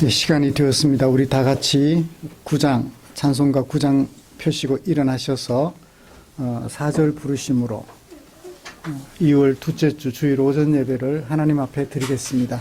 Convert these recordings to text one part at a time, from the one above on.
시간이 되었습니다. 우리 다 같이 찬송가 9장 펴시고 일어나셔서 4절 부르심으로 2월 둘째 주 주일 오전 예배를 하나님 앞에 드리겠습니다.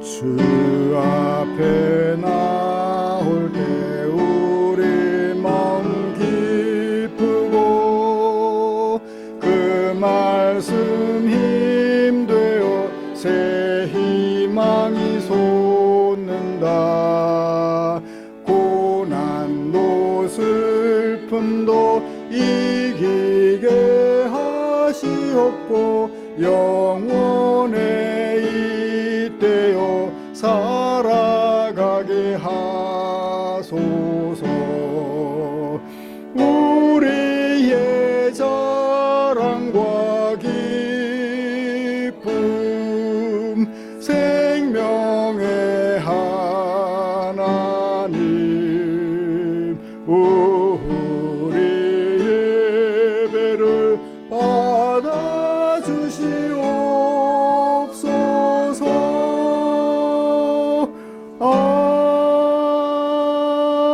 주 앞에 나올 때 우리 마음 기쁘고 그 말씀 힘되어 새 희망이 솟는다. 고난도 슬픔도 이기게 하시옵고 영원에 이때요 살아가게 하소서. 우리의 자랑과 기쁨 생명의 하나님, 우리 예배를 받아주시옵소서.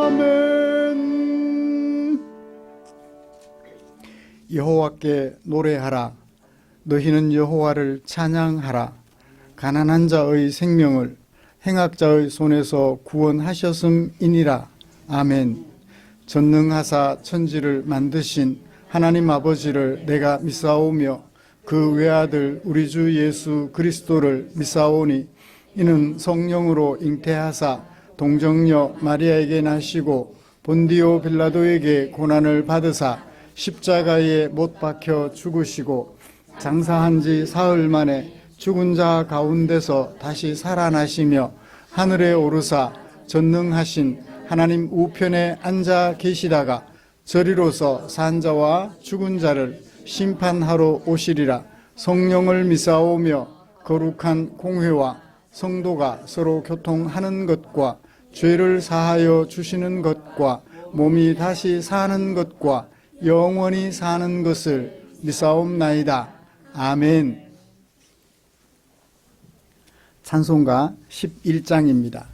아멘. 여호와께 노래하라. 너희는 여호와를 찬양하라. 가난한 자의 생명을 행악자의 손에서 구원하셨음이니라. 아멘. 전능하사 천지를 만드신 하나님 아버지를 내가 믿사오며 그 외아들 우리 주 예수 그리스도를 믿사오니 이는 성령으로 잉태하사 동정녀 마리아에게 나시고 본디오 빌라도에게 고난을 받으사 십자가에 못 박혀 죽으시고 장사한 지 사흘 만에 죽은 자 가운데서 다시 살아나시며 하늘에 오르사 전능하신 하나님 우편에 앉아 계시다가 저리로서 산 자와 죽은 자를 심판하러 오시리라. 성령을 믿사오며 거룩한 공회와 성도가 서로 교통하는 것과 죄를 사하여 주시는 것과 몸이 다시 사는 것과 영원히 사는 것을 믿사옵나이다. 아멘. 찬송가 11장입니다.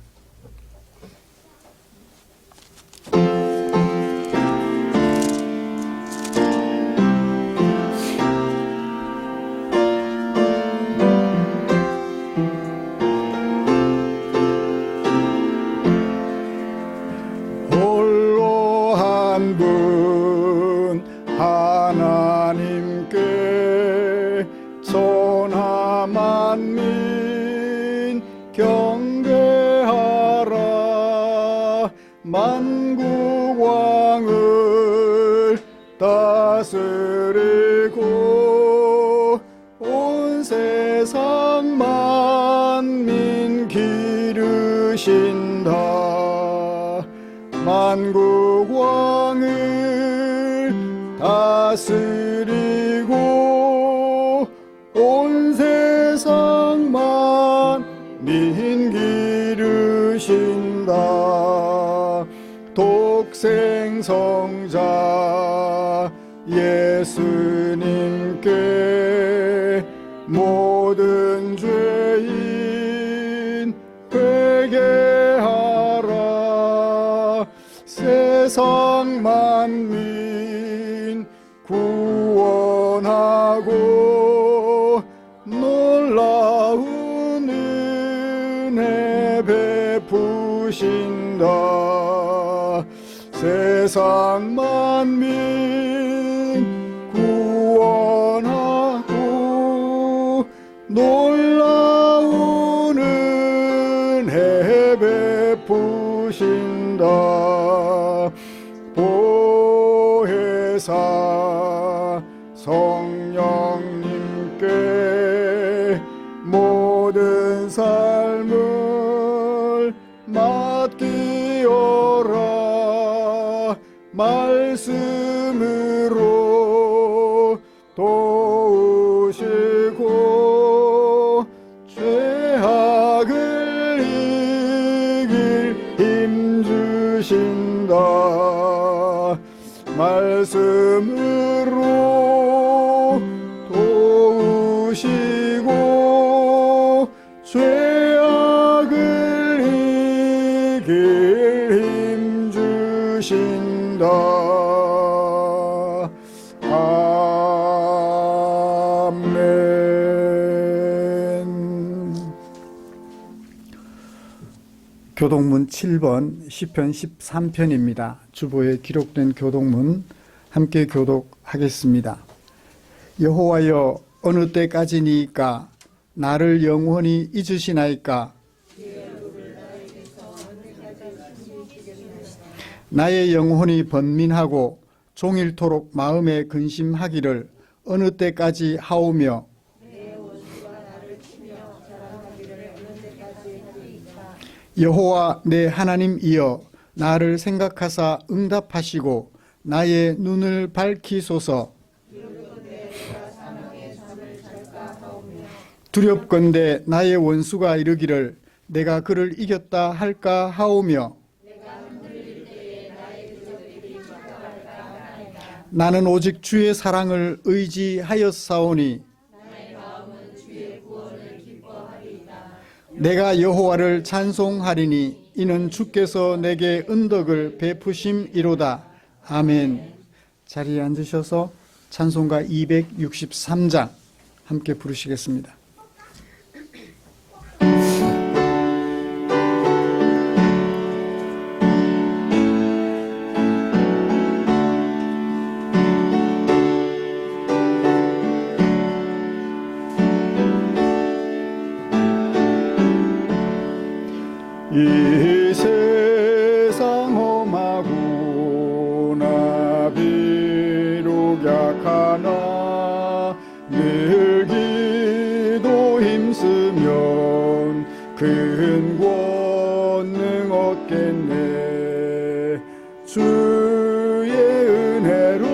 홀로 한 분 하나님께 천하 만민 경배하라. 만국 왕을 다스리고 온 세상 만민 기르신다. 만국 왕을 다스리고 온 세상 만민 기르신다. 독생성자 예수님께 모든 죄인 회개하라. 세상 만민 구원하고 놀라운 은혜 베푸신다. 세상 만민 구원하고 놀라운 은혜 베푸신다. 보혜사 성령님께 모든 삶을 맡기어라. 말씀으로 도우시고 말씀으로 도우시고 죄악을 이길 힘 주신다. 아멘. 교독문 7번 시편 13편입니다. 주보에 기록된 교독문 함께 교독하겠습니다. 여호와여, 어느 때까지니까 나를 영원히 잊으시나이까? 나의 영혼이 번민하고 종일토록 마음에 근심하기를 어느 때까지 하오며, 여호와 내 하나님이여, 나를 생각하사 응답하시고 나의 눈을 밝히소서. 두렵건대 나의 원수가 이르기를 내가 그를 이겼다 할까 하오며, 나는 오직 주의 사랑을 의지하였사오니 내가 여호와를 찬송하리니 이는 주께서 내게 은덕을 베푸심이로다. 아멘. 자리에 앉으셔서 찬송가 263장 함께 부르시겠습니다. 이 세상 험하구나 비록 약하나 늘 기도 힘쓰면 큰 권능 얻겠네. 주의 은혜로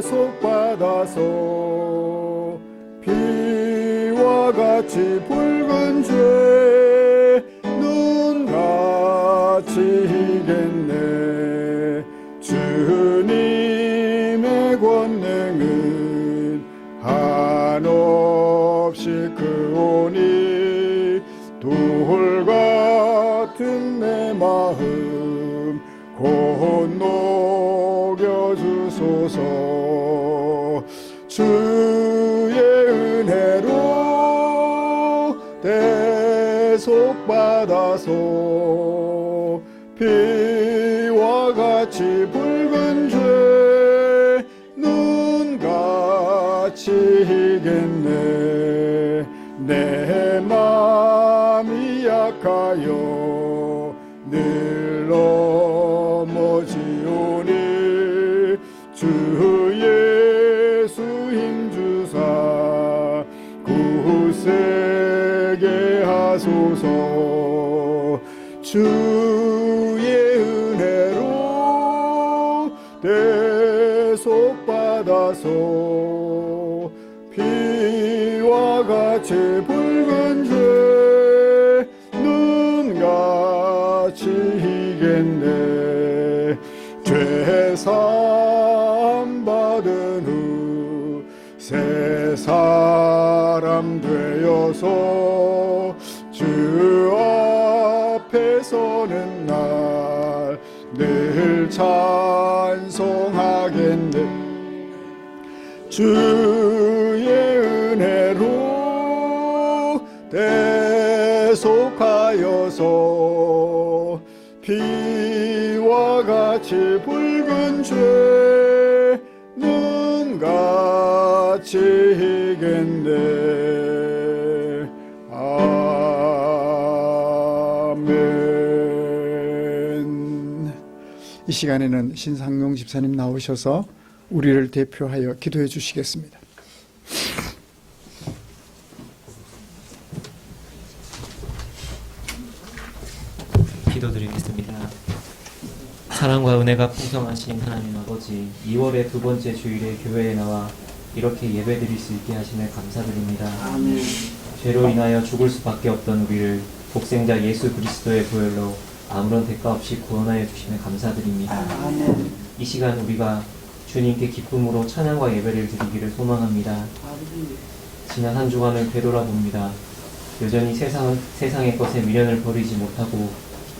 대속받아서 피와 같이 붉은 죄 눈같이 희겠네. 주님의 권능은 한없이 크오니 돌 같은 내 마음 곧 녹여주소서. 주의 은혜로 대속받아서 피와 같이 붉은 죄 눈같이 희겠네. 내 맘이 약하여 늘 넘어지오니 주 예수 힘주사 굳세게 하소서. 주의 은혜로 대속받아서 피와 같이 붉은 죄 눈같이 희겠네. 죄사함 받은 후 새 사람 되어서 주 앞에 서는 날 늘 찬송하겠네. 주의 은혜로 대속하여서 피와 같이 붉은 죄 눈같이 희겠네. 아멘. 이 시간에는 신상용 집사님 나오셔서 우리를 대표하여 기도해 주시겠습니다. 기도드리겠습니다. 사랑과 은혜가 풍성하신 하나님 아버지, 2월의 두 번째 주일에 교회에 나와 이렇게 예배드릴 수 있게 하심에 감사드립니다. 아멘. 죄로 인하여 죽을 수밖에 없던 우리를 복생자 예수 그리스도의 보혈로 아무런 대가 없이 구원하여 주심에 감사드립니다. 이 시간 우리가 주님께 기쁨으로 찬양과 예배를 드리기를 소망합니다. 지난 한 주간을 되돌아봅니다. 여전히 세상의 것에 미련을 버리지 못하고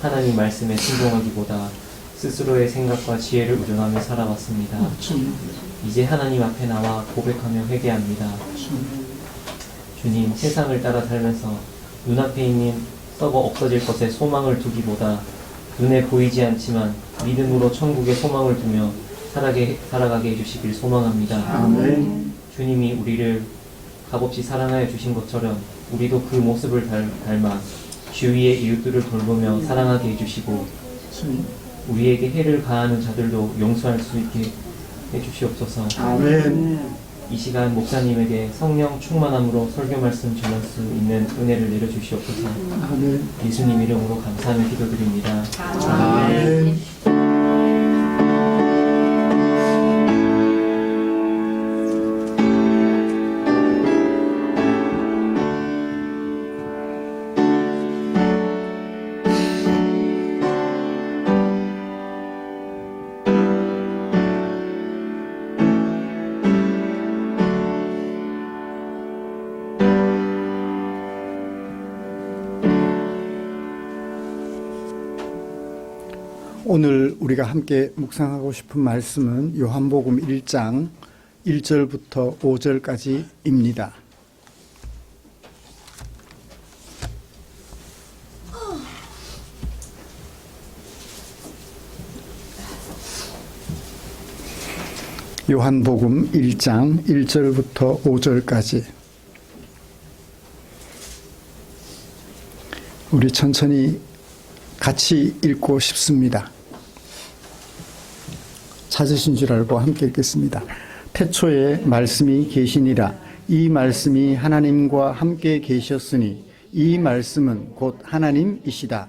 하나님 말씀에 순종하기보다 스스로의 생각과 지혜를 의존하며 살아왔습니다. 이제 하나님 앞에 나와 고백하며 회개합니다. 주님, 세상을 따라 살면서 눈앞에 있는 썩어 없어질 것에 소망을 두기보다 눈에 보이지 않지만 믿음으로 천국에 소망을 두며 살아가게 해주시길 소망합니다. 아멘. 주님이 우리를 값없이 사랑하여 주신 것처럼 우리도 그 모습을 닮아 주위의 이웃들을 돌보며 사랑하게 해주시고 우리에게 해를 가하는 자들도 용서할 수 있게 해주시옵소서. 아멘. 이 시간 목사님에게 성령 충만함으로 설교 말씀 전할 수 있는 은혜를 내려주시옵소서. 아멘. 예수님 이름으로 감사하며 기도드립니다. 아멘. 오늘 우리가 함께 묵상하고 싶은 말씀은 요한복음 1장 1절부터 5절까지입니다. 요한복음 1장 1절부터 5절까지 우리 천천히 같이 읽고 싶습니다. 찾으신 줄 알고 함께 읽겠습니다. 태초에 말씀이 계시니라. 이 말씀이 하나님과 함께 계셨으니 이 말씀은 곧 하나님이시다.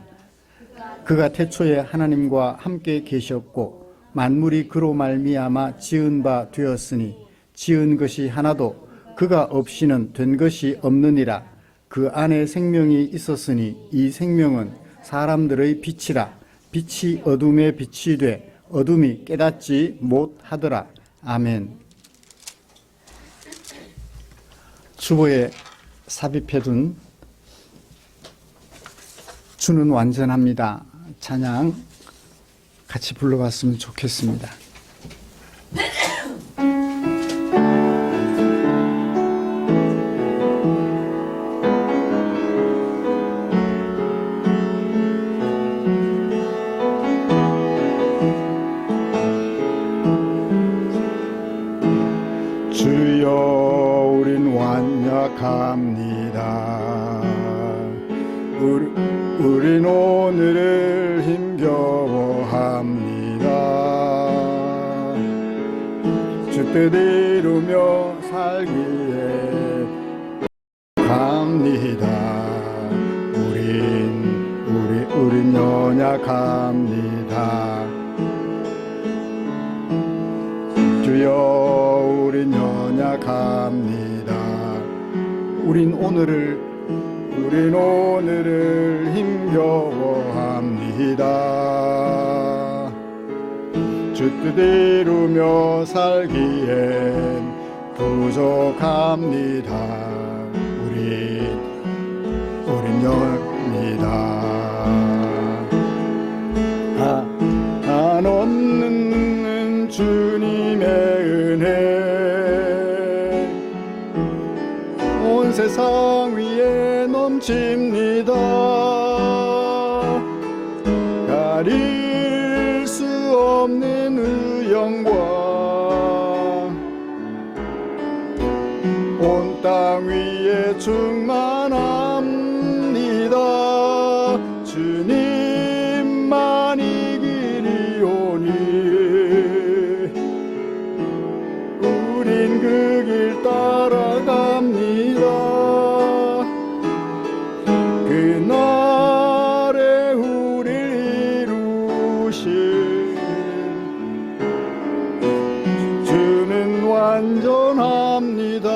그가 태초에 하나님과 함께 계셨고 만물이 그로 말미암아 지은 바 되었으니 지은 것이 하나도 그가 없이는 된 것이 없느니라. 그 안에 생명이 있었으니 이 생명은 사람들의 빛이라. 빛이 어둠에 빛이 돼 어둠이 깨닫지 못하더라. 아멘. 주보에 삽입해둔 주는 완전합니다. 찬양 같이 불러봤으면 좋겠습니다. 주여 우린 완약합니다. 우린 오늘을 힘겨워합니다. 주 뜻 이루며 살기에 갑니다. 우린 연약합니다. 주여 우린 연약합니다. 우린 오늘을 힘겨워합니다. 주 뜻 이루며 살기엔 부족합니다. 우린 연약합니다. 한없는 주님의 은혜 온 세상 위에 넘칩니다. 가릴 수 없는 의영과 온 땅 위에 충만합니다. 주님만이 길이오니 우린 그 길 따라갑니다. 그날에 우리를 이루신 주는 완전합니다.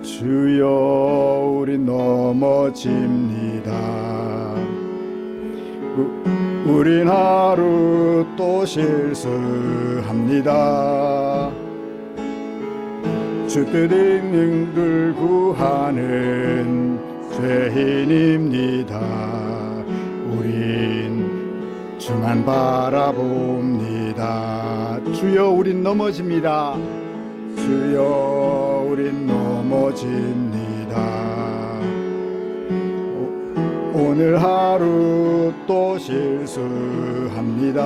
주여 우리 넘어져 넘어집니다. 우린 하루 또 실수합니다. 주뜻 있는 들 구하는 죄인입니다. 우린 주만 바라봅니다. 주여 우린 넘어집니다. 주여 우린 넘어집니다. 오늘 하루 또 실수합니다.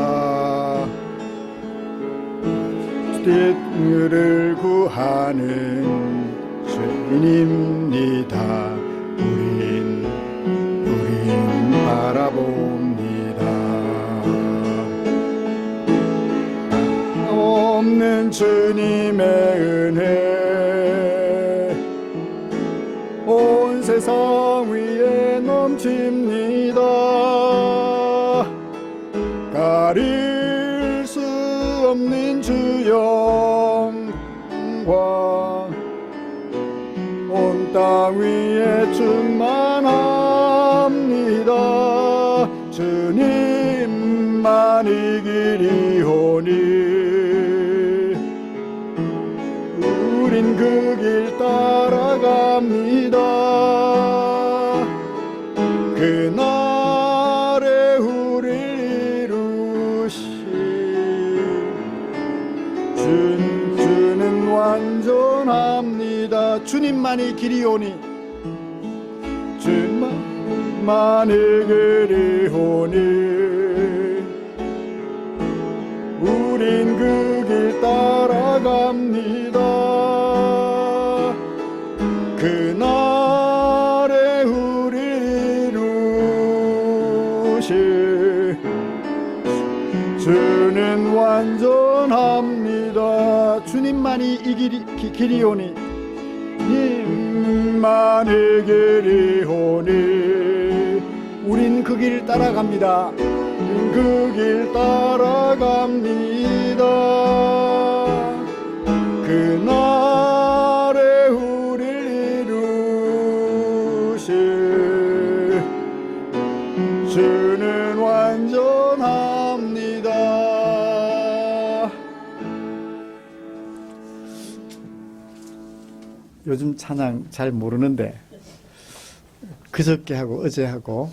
뜻을 구하는 죄인입니다. 우린 바라봅니다. 없는 주님의 은혜 온 세상 위에 넘칩니다. 가릴 수 없는 주 영광 온 땅 위에 충만합니다. 주님만 이기리오니 우린 그 길 따라갑니다. 그날에 우리를 이루실 주는 완전합니다. 주님만이 길이오니 주님만이 길이오니 우린 그 길 따라갑니다. 그날에 우리를 이루실 주는 완전합니다. 주님만이 이 길이오니 님만이 길이오니 우린 그 길 따라갑니다. 그 길 따라갑니다. 그날에 우리를 이루실 주는 완전합니다. 요즘 찬양 잘 모르는데 그저께 하고 어제 하고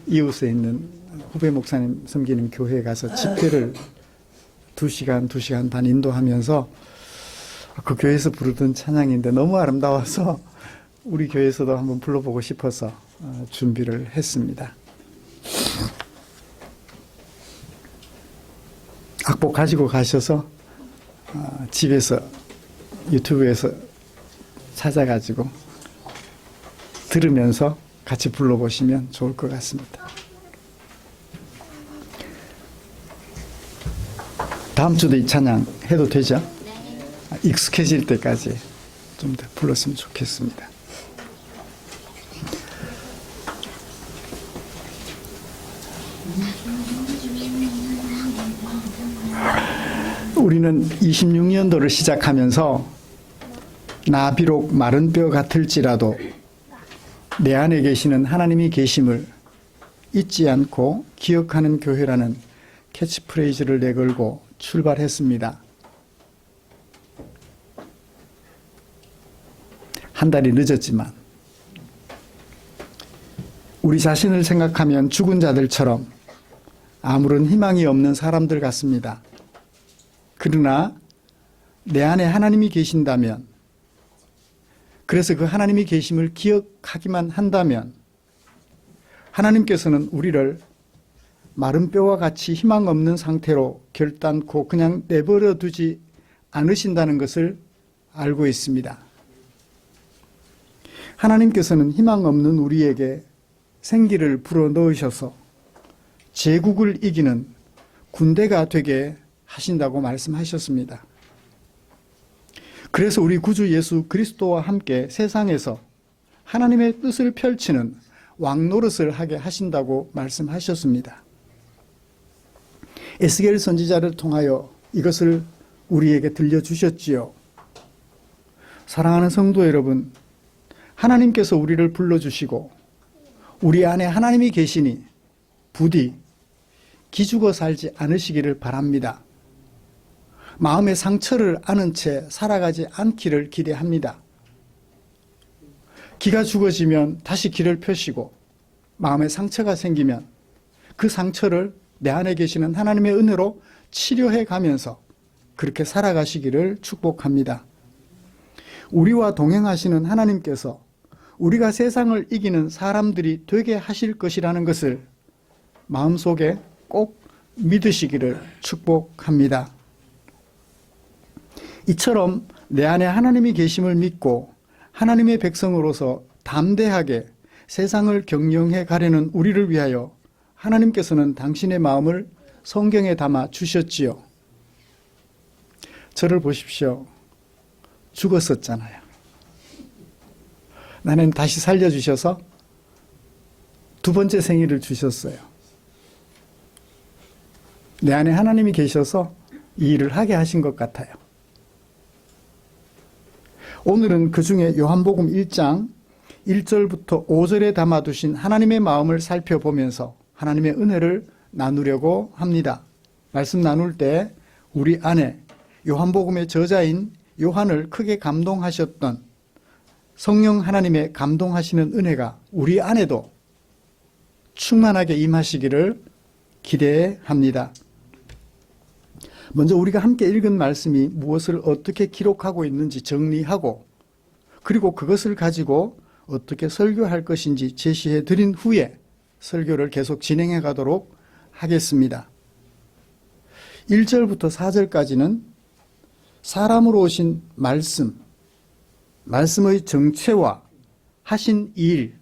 이웃에 있는 후배 목사님 섬기는 교회에 가서 집회를 2시간 반 인도하면서 그 교회에서 부르던 찬양인데 너무 아름다워서 우리 교회에서도 한번 불러보고 싶어서 준비를 했습니다. 악보 가지고 가셔서 집에서 유튜브에서 찾아가지고 들으면서 같이 불러보시면 좋을 것 같습니다. 다음 주도 이 찬양 해도 되죠? 익숙해질 때까지 좀 더 불렀으면 좋겠습니다. 우리는 26년도를 시작하면서 나 비록 마른 뼈 같을지라도 내 안에 계시는 하나님이 계심을 잊지 않고 기억하는 교회라는 캐치프레이즈를 내걸고 출발했습니다. 한 달이 늦었지만 우리 자신을 생각하면 죽은 자들처럼 아무런 희망이 없는 사람들 같습니다. 그러나 내 안에 하나님이 계신다면, 그래서 그 하나님이 계심을 기억하기만 한다면 하나님께서는 우리를 마른 뼈와 같이 희망 없는 상태로 결단코 그냥 내버려 두지 않으신다는 것을 알고 있습니다. 하나님께서는 희망 없는 우리에게 생기를 불어넣으셔서 제국을 이기는 군대가 되게 하신다고 말씀하셨습니다. 그래서 우리 구주 예수 그리스도와 함께 세상에서 하나님의 뜻을 펼치는 왕노릇을 하게 하신다고 말씀하셨습니다. 에스겔 선지자를 통하여 이것을 우리에게 들려주셨지요. 사랑하는 성도 여러분, 하나님께서 우리를 불러주시고 우리 안에 하나님이 계시니 부디 기죽어 살지 않으시기를 바랍니다. 마음의 상처를 안은 채 살아가지 않기를 기대합니다. 기가 죽어지면 다시 길을 펴시고 마음에 상처가 생기면 그 상처를 내 안에 계시는 하나님의 은혜로 치료해 가면서 그렇게 살아가시기를 축복합니다. 우리와 동행하시는 하나님께서 우리가 세상을 이기는 사람들이 되게 하실 것이라는 것을 마음속에 꼭 믿으시기를 축복합니다. 이처럼 내 안에 하나님이 계심을 믿고 하나님의 백성으로서 담대하게 세상을 경영해 가려는 우리를 위하여 하나님께서는 당신의 마음을 성경에 담아 주셨지요. 저를 보십시오. 죽었었잖아요. 나는 다시 살려주셔서 두 번째 생일을 주셨어요. 내 안에 하나님이 계셔서 이 일을 하게 하신 것 같아요. 오늘은 그 중에 요한복음 1장 1절부터 5절에 담아두신 하나님의 마음을 살펴보면서 하나님의 은혜를 나누려고 합니다. 말씀 나눌 때 우리 안에 요한복음의 저자인 요한을 크게 감동하셨던 성령 하나님의 감동하시는 은혜가 우리 안에도 충만하게 임하시기를 기대합니다. 먼저 우리가 함께 읽은 말씀이 무엇을 어떻게 기록하고 있는지 정리하고 그리고 그것을 가지고 어떻게 설교할 것인지 제시해 드린 후에 설교를 계속 진행해 가도록 하겠습니다. 1절부터 4절까지는 사람으로 오신 말씀, 말씀의 정체와 하신 일,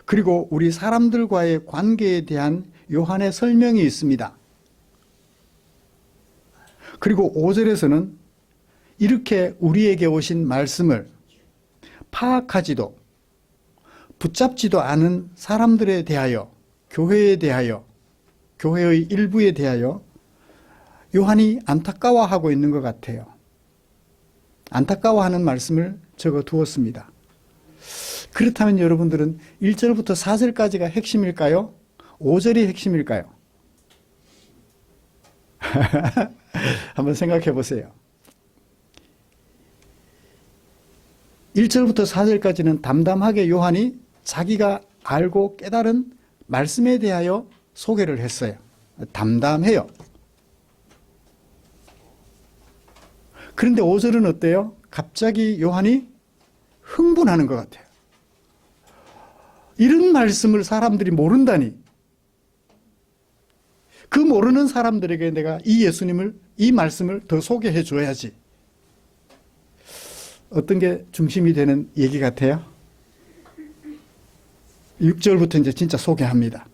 그리고 우리 사람들과의 관계에 대한 요한의 설명이 있습니다. 그리고 5절에서는 이렇게 우리에게 오신 말씀을 파악하지도 붙잡지도 않은 사람들에 대하여, 교회에 대하여, 교회의 일부에 대하여 요한이 안타까워하고 있는 것 같아요. 안타까워하는 말씀을 적어 두었습니다. 그렇다면 여러분들은 1절부터 4절까지가 핵심일까요? 5절이 핵심일까요? 한번 생각해 보세요. 1절부터 4절까지는 담담하게 요한이 자기가 알고 깨달은 말씀에 대하여 소개를 했어요. 담담해요. 그런데 5절은 어때요? 갑자기 요한이 흥분하는 것 같아요. 이런 말씀을 사람들이 모른다니. 그 모르는 사람들에게 내가 이 예수님을, 이 말씀을 더 소개해 줘야지. 어떤 게 중심이 되는 얘기 같아요? 6절부터 이제 진짜 소개합니다.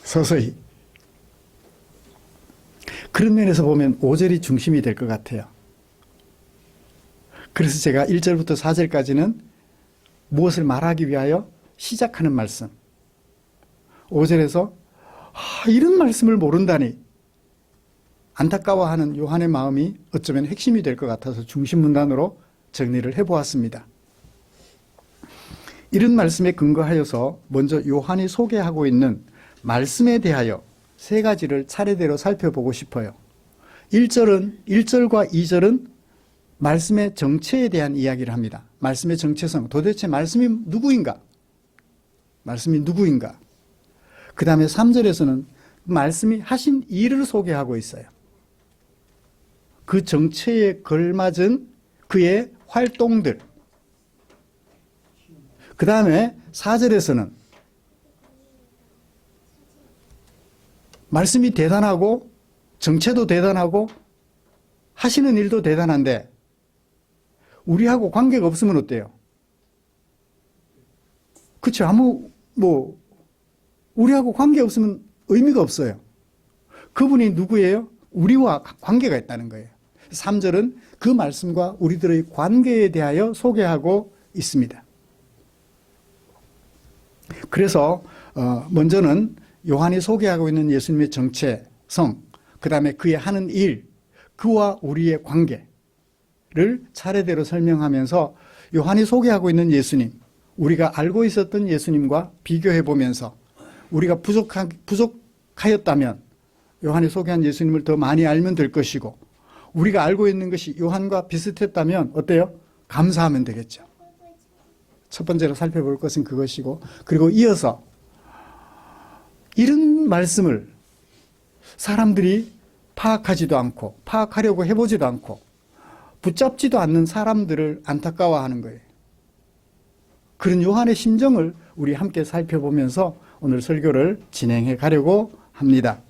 서서히. 그런 면에서 보면 5절이 중심이 될 것 같아요. 그래서 제가 1절부터 4절까지는 무엇을 말하기 위하여 시작하는 말씀. 5절에서 이런 말씀을 모른다니 안타까워하는 요한의 마음이 어쩌면 핵심이 될 것 같아서 중심 문단으로 정리를 해보았습니다. 이런 말씀에 근거하여서 먼저 요한이 소개하고 있는 말씀에 대하여 세 가지를 차례대로 살펴보고 싶어요. 1절과 2절은 말씀의 정체에 대한 이야기를 합니다. 말씀의 정체성, 도대체 말씀이 누구인가? 말씀이 누구인가? 그 다음에 3절에서는 말씀이 하신 일을 소개하고 있어요. 그 정체에 걸맞은 그의 활동들. 그 다음에 4절에서는 말씀이 대단하고 정체도 대단하고 하시는 일도 대단한데 우리하고 관계가 없으면 어때요? 그렇죠. 우리하고 관계 없으면 의미가 없어요. 그분이 누구예요? 우리와 관계가 있다는 거예요. 3절은 그 말씀과 우리들의 관계에 대하여 소개하고 있습니다. 그래서 먼저는 요한이 소개하고 있는 예수님의 정체성, 그 다음에 그의 하는 일, 그와 우리의 관계를 차례대로 설명하면서 요한이 소개하고 있는 예수님, 우리가 알고 있었던 예수님과 비교해 보면서 우리가 부족하였다면 요한이 소개한 예수님을 더 많이 알면 될 것이고, 우리가 알고 있는 것이 요한과 비슷했다면 어때요? 감사하면 되겠죠. 첫 번째로 살펴볼 것은 그것이고, 그리고 이어서 이런 말씀을 사람들이 파악하지도 않고 파악하려고 해보지도 않고 붙잡지도 않는 사람들을 안타까워하는 거예요. 그런 요한의 심정을 우리 함께 살펴보면서 오늘 설교를 진행해 가려고 합니다.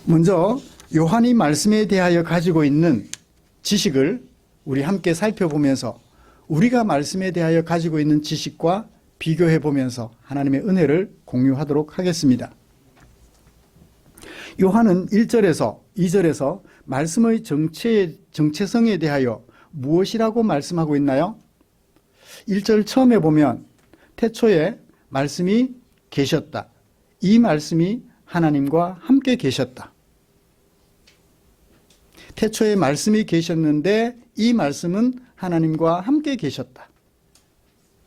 먼저 요한이 말씀에 대하여 가지고 있는 지식을 우리 함께 살펴보면서 우리가 말씀에 대하여 가지고 있는 지식과 비교해 보면서 하나님의 은혜를 공유하도록 하겠습니다. 요한은 1절에서 2절에서 말씀의 정체성에 대하여 무엇이라고 말씀하고 있나요? 1절 처음에 보면 태초에 말씀이 계셨다. 이 말씀이 하나님과 함께 계셨다. 태초에 말씀이 계셨는데 이 말씀은 하나님과 함께 계셨다.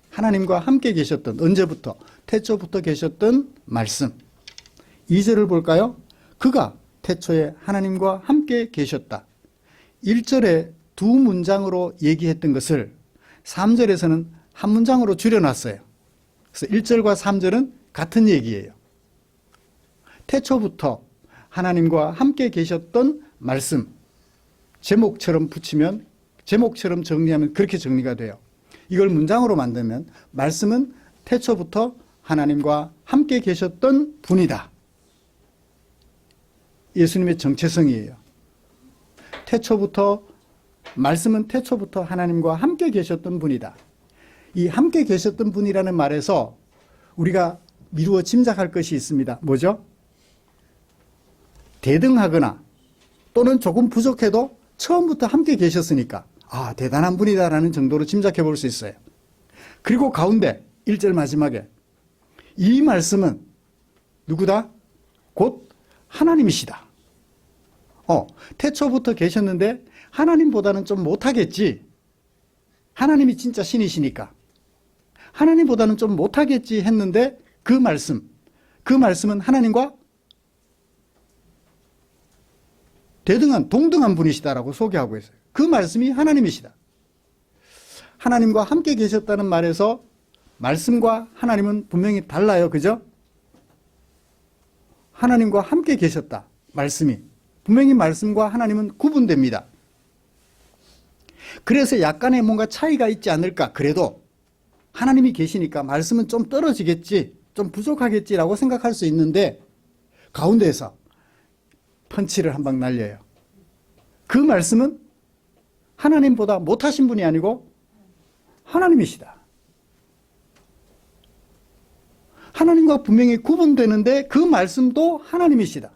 하나님과 함께 계셨던, 언제부터? 태초부터 계셨던 말씀. 2절을 볼까요? 그가 태초에 하나님과 함께 계셨다. 1절에 두 문장으로 얘기했던 것을 3절에서는 한 문장으로 줄여놨어요. 그래서 1절과 3절은 같은 얘기예요. 태초부터 하나님과 함께 계셨던 말씀. 제목처럼 붙이면, 제목처럼 정리하면 그렇게 정리가 돼요. 이걸 문장으로 만들면 말씀은 태초부터 하나님과 함께 계셨던 분이다. 예수님의 정체성이에요. 말씀은 태초부터 하나님과 함께 계셨던 분이다. 이 함께 계셨던 분이라는 말에서 우리가 미루어 짐작할 것이 있습니다. 뭐죠? 대등하거나 또는 조금 부족해도 처음부터 함께 계셨으니까 대단한 분이다라는 정도로 짐작해 볼 수 있어요. 그리고 가운데 1절 마지막에 이 말씀은 누구다? 곧 하나님이시다. 태초부터 계셨는데 하나님보다는 좀 못하겠지. 하나님이 진짜 신이시니까. 하나님보다는 좀 못하겠지 했는데 그 말씀은 하나님과 동등한 분이시다라고 소개하고 있어요. 그 말씀이 하나님이시다. 하나님과 함께 계셨다는 말에서 말씀과 하나님은 분명히 달라요. 그죠? 하나님과 함께 계셨다. 말씀이. 분명히 말씀과 하나님은 구분됩니다. 그래서 약간의 뭔가 차이가 있지 않을까. 그래도 하나님이 계시니까 말씀은 좀 떨어지겠지, 좀 부족하겠지라고 생각할 수 있는데 가운데에서 펀치를 한 방 날려요. 그 말씀은 하나님보다 못하신 분이 아니고 하나님이시다. 하나님과 분명히 구분되는데 그 말씀도 하나님이시다.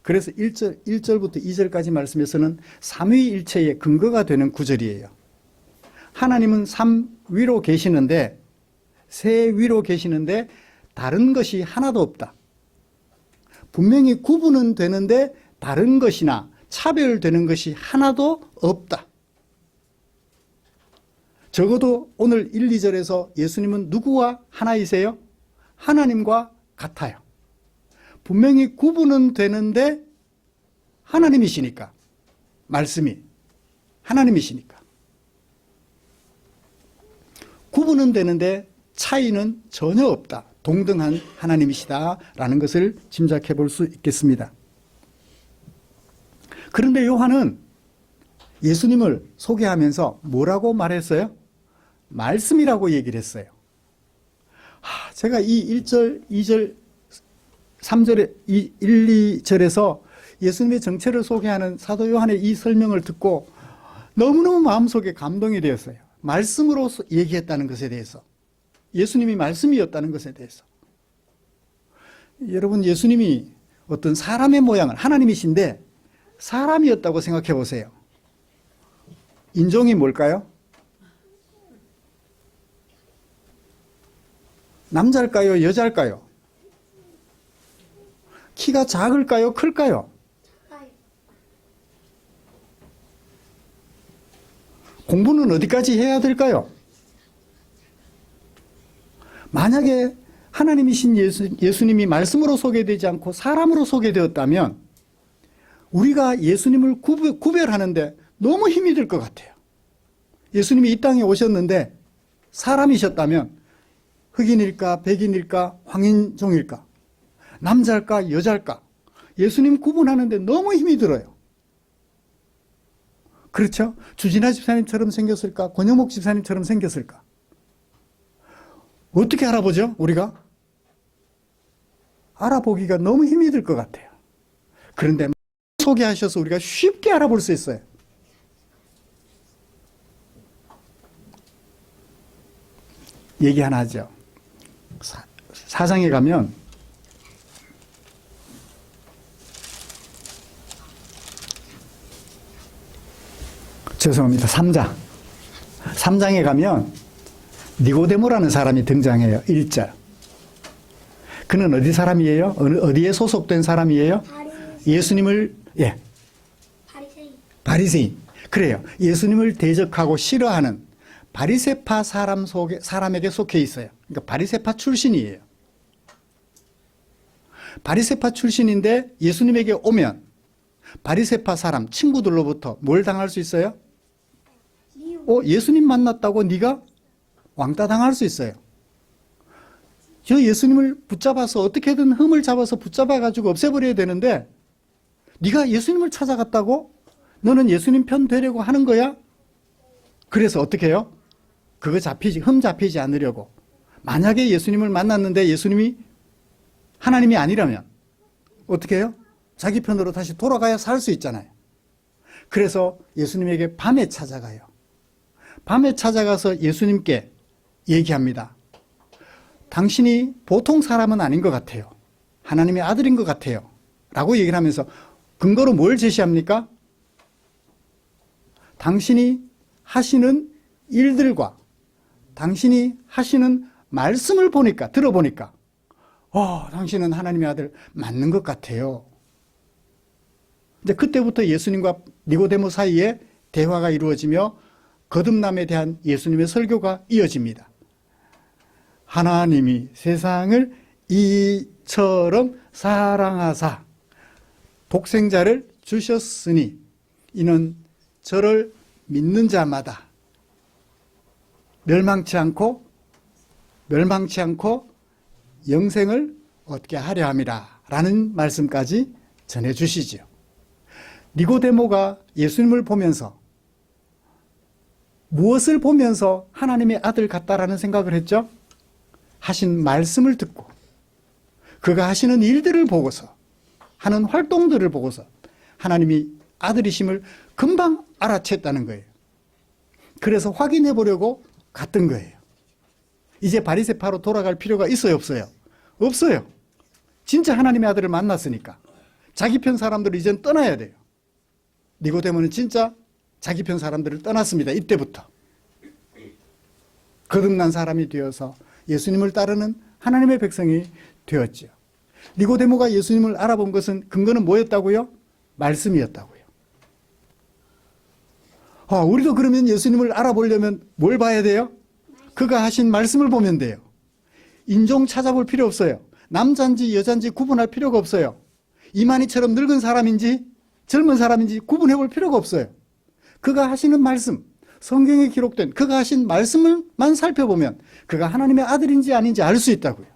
그래서 1절부터 2절까지 말씀에서는 삼위일체의 근거가 되는 구절이에요. 하나님은 삼 위로 계시는데, 세 위로 계시는데 다른 것이 하나도 없다. 분명히 구분은 되는데 다른 것이나 차별되는 것이 하나도 없다. 적어도 오늘 1, 2절에서 예수님은 누구와 하나이세요? 하나님과 같아요. 분명히 구분은 되는데 하나님이시니까. 말씀이 하나님이시니까. 구분은 되는데 차이는 전혀 없다. 동등한 하나님이시다라는 것을 짐작해 볼 수 있겠습니다. 그런데 요한은 예수님을 소개하면서 뭐라고 말했어요? 말씀이라고 얘기를 했어요. 제가 이 1절, 2절, 3절에 1, 2절에서 예수님의 정체를 소개하는 사도 요한의 이 설명을 듣고 너무너무 마음속에 감동이 되었어요. 말씀으로 얘기했다는 것에 대해서. 예수님이 말씀이었다는 것에 대해서. 여러분, 예수님이 어떤 사람의 모양을, 하나님이신데 사람이었다고 생각해 보세요. 인종이 뭘까요? 남자일까요? 여자일까요? 키가 작을까요? 클까요? 공부는 어디까지 해야 될까요? 만약에 하나님이신 예수님이 말씀으로 소개되지 않고 사람으로 소개되었다면 우리가 예수님을 구별하는데 너무 힘이 들 것 같아요. 예수님이 이 땅에 오셨는데 사람이셨다면 흑인일까 백인일까 황인종일까 남자일까 여자일까 예수님 구분하는데 너무 힘이 들어요. 그렇죠? 주진아 집사님처럼 생겼을까? 권영목 집사님처럼 생겼을까? 어떻게 알아보죠? 우리가? 알아보기가 너무 힘이 들 것 같아요. 그런데 소개하셔서 우리가 쉽게 알아볼 수 있어요. 얘기 하나 하죠. 사장에 가면 죄송합니다. 3장에 가면 니고데모라는 사람이 등장해요. 1절. 그는 어디 사람이에요? 어디에 소속된 사람이에요? 예수님을 바리새인. 그래요. 예수님을 대적하고 싫어하는 바리새파 사람에게 속해 있어요. 그러니까 바리새파 출신이에요. 바리새파 출신인데 예수님에게 오면 바리새파 사람 친구들로부터 뭘 당할 수 있어요? 예수님 만났다고 네가 왕따 당할 수 있어요. 저 예수님을 붙잡아서 어떻게든 흠을 잡아서 붙잡아가지고 없애버려야 되는데 네가 예수님을 찾아갔다고? 너는 예수님 편 되려고 하는 거야? 그래서 어떻게 해요? 흠 잡히지 않으려고. 만약에 예수님을 만났는데 예수님이 하나님이 아니라면 어떻게 해요? 자기 편으로 다시 돌아가야 살 수 있잖아요. 그래서 예수님에게 밤에 찾아가요. 밤에 찾아가서 예수님께 얘기합니다. 당신이 보통 사람은 아닌 것 같아요. 하나님의 아들인 것 같아요. 라고 얘기를 하면서 근거로 뭘 제시합니까? 당신이 하시는 일들과 당신이 하시는 말씀을 들어보니까 당신은 하나님의 아들 맞는 것 같아요. 이제 그때부터 예수님과 니고데모 사이에 대화가 이루어지며 거듭남에 대한 예수님의 설교가 이어집니다. 하나님이 세상을 이처럼 사랑하사 독생자를 주셨으니 이는 저를 믿는 자마다 멸망치 않고 영생을 얻게 하려 함이라 라는 말씀까지 전해주시죠. 니고데모가 예수님을 보면서 무엇을 보면서 하나님의 아들 같다라는 생각을 했죠? 하신 말씀을 듣고 그가 하시는 일들을 보고서 하는 활동들을 보고서 하나님이 아들이심을 금방 알아챘다는 거예요. 그래서 확인해 보려고 갔던 거예요. 이제 바리새파로 돌아갈 필요가 있어요, 없어요? 없어요. 진짜 하나님의 아들을 만났으니까. 자기 편 사람들을 이젠 떠나야 돼요. 니고데모는 진짜 자기 편 사람들을 떠났습니다. 이때부터. 거듭난 사람이 되어서 예수님을 따르는 하나님의 백성이 되었죠. 니고데모가 예수님을 알아본 것은 근거는 뭐였다고요? 말씀이었다고요. 우리도 그러면 예수님을 알아보려면 뭘 봐야 돼요? 그가 하신 말씀을 보면 돼요. 인종 찾아볼 필요 없어요. 남자인지 여자인지 구분할 필요가 없어요. 이만희처럼 늙은 사람인지 젊은 사람인지 구분해 볼 필요가 없어요. 그가 하시는 말씀, 성경에 기록된 그가 하신 말씀을만 살펴보면 그가 하나님의 아들인지 아닌지 알 수 있다고요.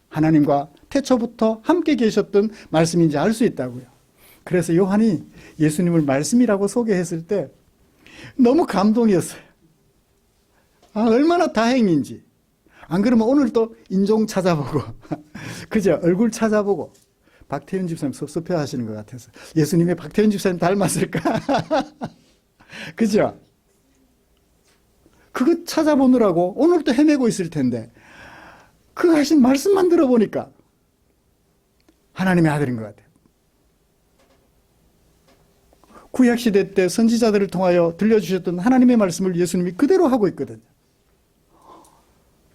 하나님과 태초부터 함께 계셨던 말씀인지 알 수 있다고요. 그래서 요한이 예수님을 말씀이라고 소개했을 때 너무 감동이었어요. 얼마나 다행인지. 안 그러면 오늘 또 인종 찾아보고 그죠? 얼굴 찾아보고 박태윤 집사님 섭섭해 하시는 것 같아서 예수님의 박태윤 집사님 닮았을까? 그죠? 그거 찾아보느라고 오늘 또 헤매고 있을 텐데 그 하신 말씀만 들어보니까 하나님의 아들인 것 같아요. 구약시대 때 선지자들을 통하여 들려주셨던 하나님의 말씀을 예수님이 그대로 하고 있거든요.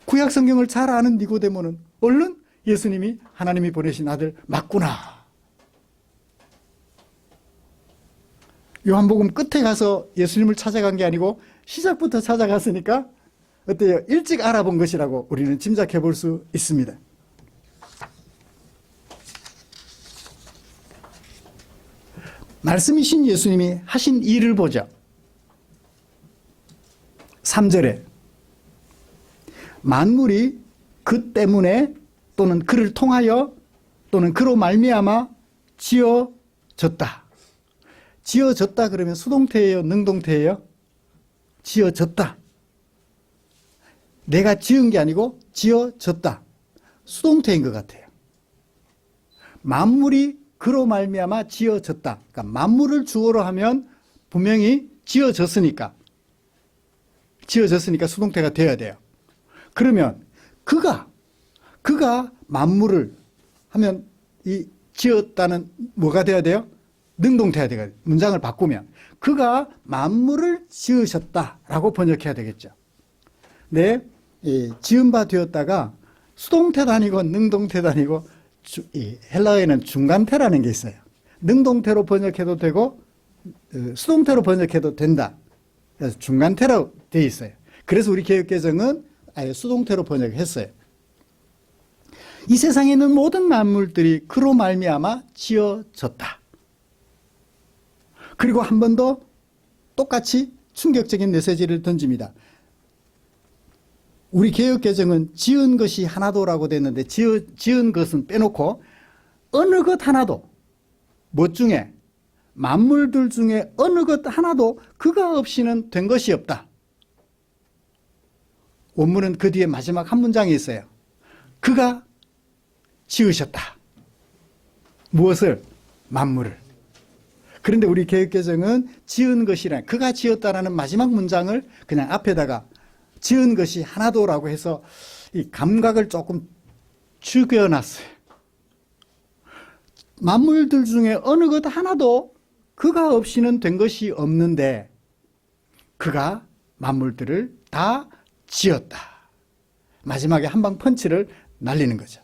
구약 성경을 잘 아는 니고데모는 얼른 예수님이 하나님이 보내신 아들 맞구나. 요한복음 끝에 가서 예수님을 찾아간 게 아니고 시작부터 찾아갔으니까 어때요? 일찍 알아본 것이라고 우리는 짐작해 볼 수 있습니다. 말씀이신 예수님이 하신 일을 보죠. 3절에 만물이 그 때문에 또는 그를 통하여 또는 그로 말미암아 지어졌다. 지어졌다 그러면 수동태예요? 능동태예요? 지어졌다. 내가 지은 게 아니고 지어졌다. 수동태인 것 같아요. 만물이 그로 말미암아 지어졌다. 그러니까 만물을 주어로 하면 분명히 지어졌으니까 수동태가 되어야 돼요. 그러면 그가 만물을 하면 이 지었다는 뭐가 되어야 돼요? 능동태가 돼요. 문장을 바꾸면 그가 만물을 지으셨다라고 번역해야 되겠죠. 네, 지은 바 되었다가 수동태도 아니고 능동태도 아니고 헬라어에는 중간태라는 게 있어요. 능동태로 번역해도 되고 수동태로 번역해도 된다. 그래서 중간태로 되어 있어요. 그래서 우리 개역개정은 아예 수동태로 번역했어요. 이 세상에 있는 모든 만물들이 그로 말미암아 지어졌다. 그리고 한 번 더 똑같이 충격적인 메시지를 던집니다. 우리 개역개정은 지은 것이 하나도라고 됐는데 지은 것은 빼놓고 어느 것 하나도 뭐 중에 만물들 중에 어느 것 하나도 그가 없이는 된 것이 없다. 원문은 그 뒤에 마지막 한 문장이 있어요. 그가 지으셨다. 무엇을? 만물을. 그런데 우리 개역개정은 지은 것이란 그가 지었다라는 마지막 문장을 그냥 앞에다가 지은 것이 하나도라고 해서 이 감각을 조금 죽여놨어요. 만물들 중에 어느 것 하나도 그가 없이는 된 것이 없는데 그가 만물들을 다 지었다. 마지막에 한방 펀치를 날리는 거죠.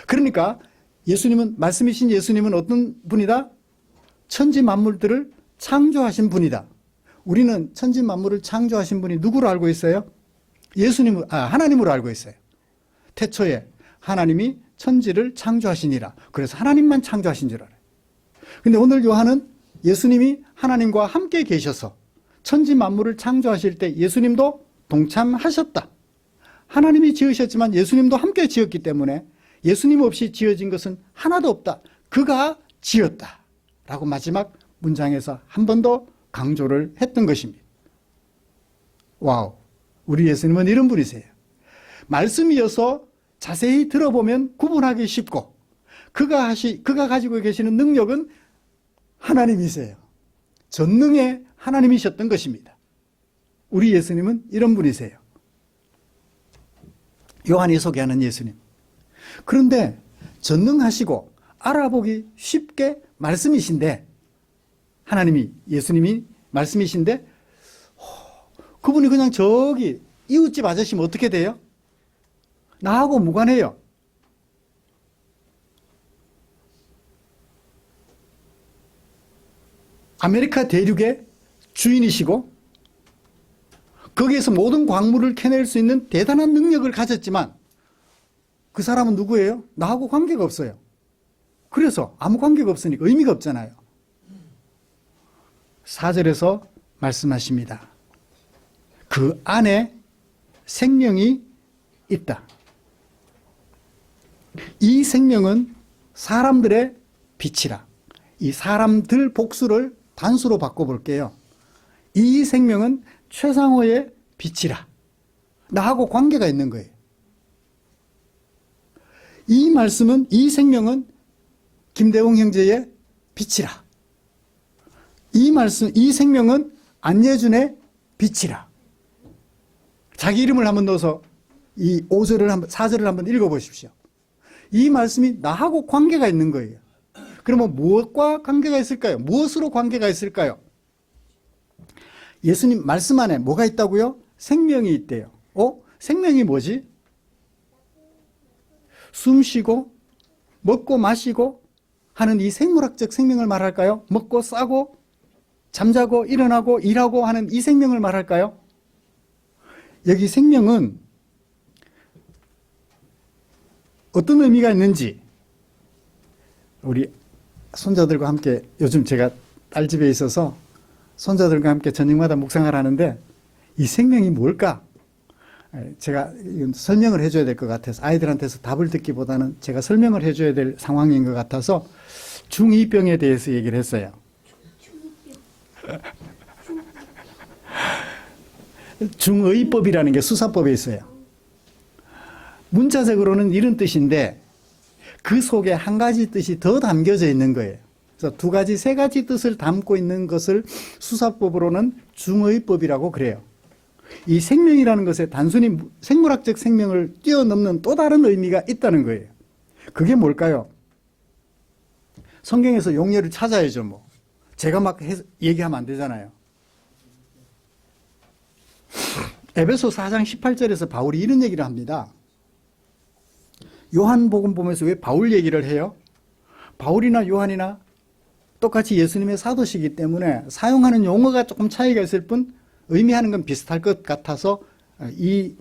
그러니까 예수님은, 말씀이신 예수님은 어떤 분이다? 천지 만물들을 창조하신 분이다. 우리는 천지 만물을 창조하신 분이 누구로 알고 있어요? 하나님으로 알고 있어요. 태초에 하나님이 천지를 창조하시니라. 그래서 하나님만 창조하신 줄 알아요. 근데 오늘 요한은 예수님이 하나님과 함께 계셔서 천지 만물을 창조하실 때 예수님도 동참하셨다. 하나님이 지으셨지만 예수님도 함께 지었기 때문에 예수님 없이 지어진 것은 하나도 없다. 그가 지었다. 라고 마지막 문장에서 한 번 더 강조를 했던 것입니다. 와우. 우리 예수님은 이런 분이세요. 말씀이어서 자세히 들어보면 구분하기 쉽고 그가 가지고 계시는 능력은 하나님이세요. 전능의 하나님이셨던 것입니다. 우리 예수님은 이런 분이세요. 요한이 소개하는 예수님. 그런데 전능하시고 알아보기 쉽게 말씀이신데 하나님이 예수님이 말씀이신데 그분이 그냥 저기 이웃집 아저씨면 어떻게 돼요? 나하고 무관해요. 아메리카 대륙의 주인이시고 거기에서 모든 광물을 캐낼 수 있는 대단한 능력을 가졌지만 그 사람은 누구예요? 나하고 관계가 없어요. 그래서 아무 관계가 없으니까 의미가 없잖아요. 4절에서 말씀하십니다. 그 안에 생명이 있다. 이 생명은 사람들의 빛이라. 이 사람들 복수를 단수로 바꿔볼게요. 이 생명은 최상호의 빛이라. 나하고 관계가 있는 거예요. 이 말씀은, 이 생명은 김대웅 형제의 빛이라. 이 말씀, 이 생명은 안예준의 빛이라. 자기 이름을 한번 넣어서 이 4절을 한번 읽어보십시오. 이 말씀이 나하고 관계가 있는 거예요. 그러면 무엇과 관계가 있을까요? 무엇으로 관계가 있을까요? 예수님 말씀 안에 뭐가 있다고요? 생명이 있대요. 생명이 뭐지? 숨 쉬고 먹고 마시고 하는 이 생물학적 생명을 말할까요? 먹고 싸고 잠자고 일어나고 일하고 하는 이 생명을 말할까요? 여기 생명은 어떤 의미가 있는지 우리 손자들과 함께, 요즘 제가 딸 집에 있어서 손자들과 함께 저녁마다 묵상을 하는데 이 생명이 뭘까? 제가 설명을 해줘야 될 것 같아서, 아이들한테서 답을 듣기보다는 제가 설명을 해줘야 될 상황인 것 같아서 중2병에 대해서 얘기를 했어요. 중의법이라는 게 수사법에 있어요. 문자적으로는 이런 뜻인데 그 속에 한 가지 뜻이 더 담겨져 있는 거예요. 그래서 두 가지, 세 가지 뜻을 담고 있는 것을 수사법으로는 중의법이라고 그래요. 이 생명이라는 것에 단순히 생물학적 생명을 뛰어넘는 또 다른 의미가 있다는 거예요. 그게 뭘까요? 성경에서 용례를 찾아야죠, 뭐. 제가 막 얘기하면 안 되잖아요. 에베소 4장 18절에서 바울이 이런 얘기를 합니다. 요한복음 보면서 왜 바울 얘기를 해요? 바울이나 요한이나 똑같이 예수님의 사도시기 때문에 사용하는 용어가 조금 차이가 있을 뿐 의미하는 건 비슷할 것 같아서 이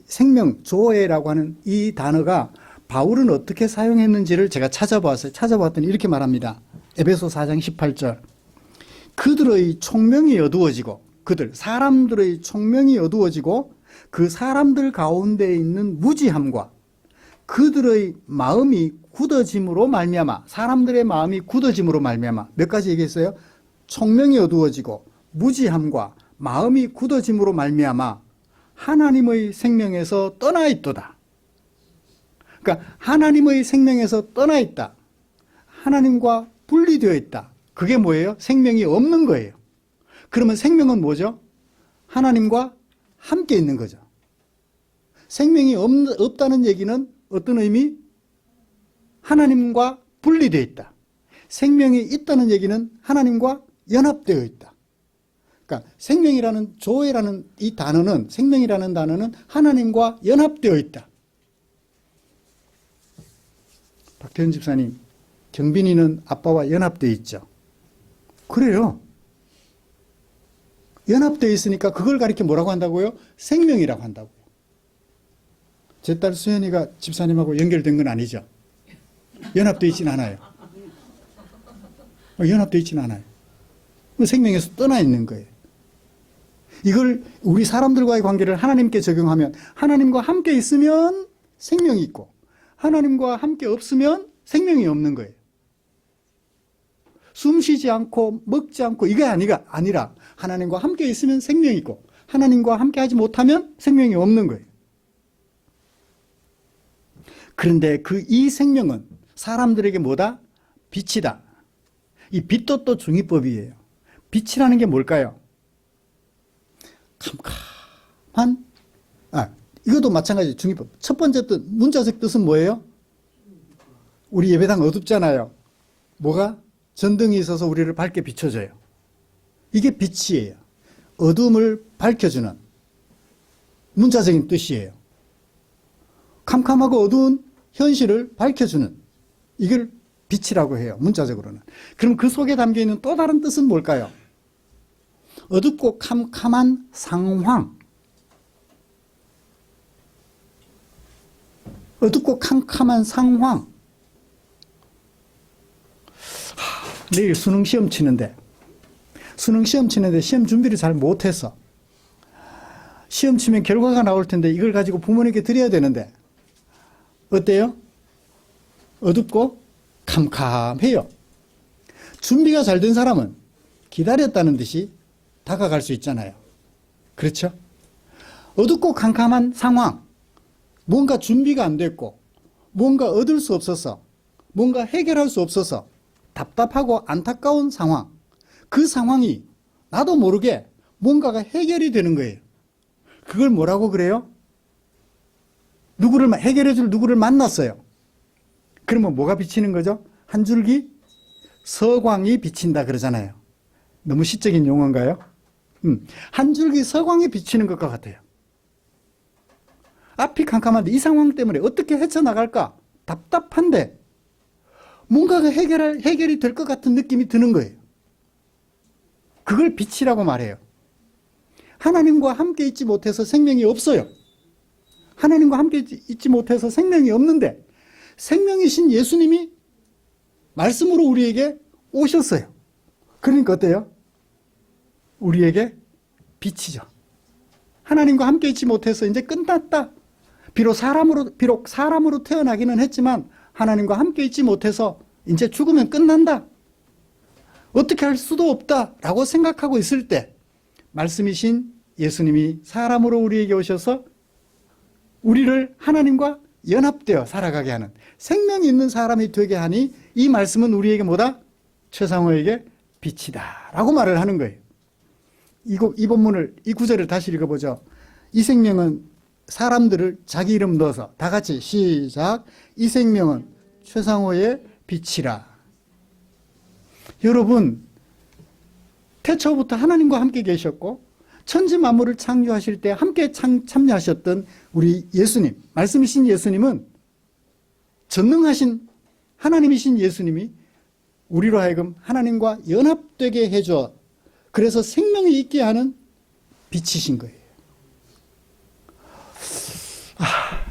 생명, 조에라고 하는 이 단어가 바울은 어떻게 사용했는지를 제가 찾아봤어요. 찾아봤더니 이렇게 말합니다. 에베소 4장 18절. 그들의 총명이 어두워지고, 사람들의 총명이 어두워지고 그 사람들 가운데 있는 무지함과 그들의 마음이 굳어짐으로 말미암아, 사람들의 마음이 굳어짐으로 말미암아, 몇 가지 얘기했어요? 총명이 어두워지고 무지함과 마음이 굳어짐으로 말미암아 하나님의 생명에서 떠나 있도다. 그러니까 하나님의 생명에서 떠나 있다. 하나님과 분리되어 있다. 그게 뭐예요? 생명이 없는 거예요. 그러면 생명은 뭐죠? 하나님과 함께 있는 거죠. 생명이 없다는 얘기는 어떤 의미? 하나님과 분리되어 있다. 생명이 있다는 얘기는 하나님과 연합되어 있다. 그러니까 생명이라는, 조회라는 이 단어는, 생명이라는 단어는 하나님과 연합되어 있다. 박태현 집사님, 경빈이는 아빠와 연합되어 있죠. 그래요. 연합되어 있으니까 그걸 가리켜 뭐라고 한다고요? 생명이라고 한다고요. 제 딸 수현이가 집사님하고 연결된 건 아니죠. 연합되어 있진 않아요. 연합되어 있진 않아요. 생명에서 떠나 있는 거예요. 이걸 우리 사람들과의 관계를 하나님께 적용하면, 하나님과 함께 있으면 생명이 있고 하나님과 함께 없으면 생명이 없는 거예요. 숨 쉬지 않고 먹지 않고 이게 아니라 하나님과 함께 있으면 생명이 있고 하나님과 함께 하지 못하면 생명이 없는 거예요. 그런데 이 생명은 사람들에게 뭐다? 빛이다. 이 빛도 또 중의법이에요. 빛이라는 게 뭘까요? 캄캄한, 이것도 마찬가지 중의법. 첫 번째 뜻, 문자적 뜻은 뭐예요? 우리 예배당 어둡잖아요. 뭐가? 전등이 있어서 우리를 밝게 비춰줘요. 이게 빛이에요. 어둠을 밝혀주는 문자적인 뜻이에요. 캄캄하고 어두운 현실을 밝혀주는, 이걸 빛이라고 해요. 문자적으로는. 그럼 그 속에 담겨있는 또 다른 뜻은 뭘까요? 어둡고 캄캄한 상황. 어둡고 캄캄한 상황. 내일 수능 시험 치는데 시험 준비를 잘 못해서 시험 치면 결과가 나올 텐데 이걸 가지고 부모님께 드려야 되는데 어때요? 어둡고 캄캄해요. 준비가 잘 된 사람은 기다렸다는 듯이 다가갈 수 있잖아요. 그렇죠? 어둡고 캄캄한 상황, 뭔가 준비가 안 됐고 뭔가 얻을 수 없어서, 뭔가 해결할 수 없어서 답답하고 안타까운 상황, 그 상황이 나도 모르게 뭔가가 해결이 되는 거예요. 그걸 뭐라고 그래요? 누구를 해결해줄 누구를 만났어요. 그러면 뭐가 비치는 거죠? 한 줄기 서광이 비친다 그러잖아요. 너무 시적인 용어인가요? 한 줄기 서광이 비치는 것과 같아요. 앞이 캄캄한데 이 상황 때문에 어떻게 헤쳐나갈까? 답답한데 뭔가가 해결이 될 것 같은 느낌이 드는 거예요. 그걸 빛이라고 말해요. 하나님과 함께 있지 못해서 생명이 없어요. 하나님과 함께 있지 못해서 생명이 없는데 생명이신 예수님이 말씀으로 우리에게 오셨어요. 그러니까 어때요? 우리에게 빛이죠. 하나님과 함께 있지 못해서 이제 끝났다. 비록 사람으로 태어나기는 했지만 하나님과 함께 있지 못해서 이제 죽으면 끝난다. 어떻게 할 수도 없다라고 생각하고 있을 때 말씀이신 예수님이 사람으로 우리에게 오셔서 우리를 하나님과 연합되어 살아가게 하는 생명이 있는 사람이 되게 하니 이 말씀은 우리에게 뭐다? 최상호에게 빛이다 라고 말을 하는 거예요. 이 본문을, 이 구절을 다시 읽어보죠. 이 생명은 사람들을 자기 이름 넣어서 다 같이 시작. 이 생명은 최상호의 빛이라. 여러분, 태초부터 하나님과 함께 계셨고 천지 만물을 창조하실 때 함께 참여하셨던 우리 예수님, 말씀이신 예수님은 전능하신 하나님이신 예수님이 우리로 하여금 하나님과 연합되게 해줘. 그래서 생명이 있게 하는 빛이신 거예요.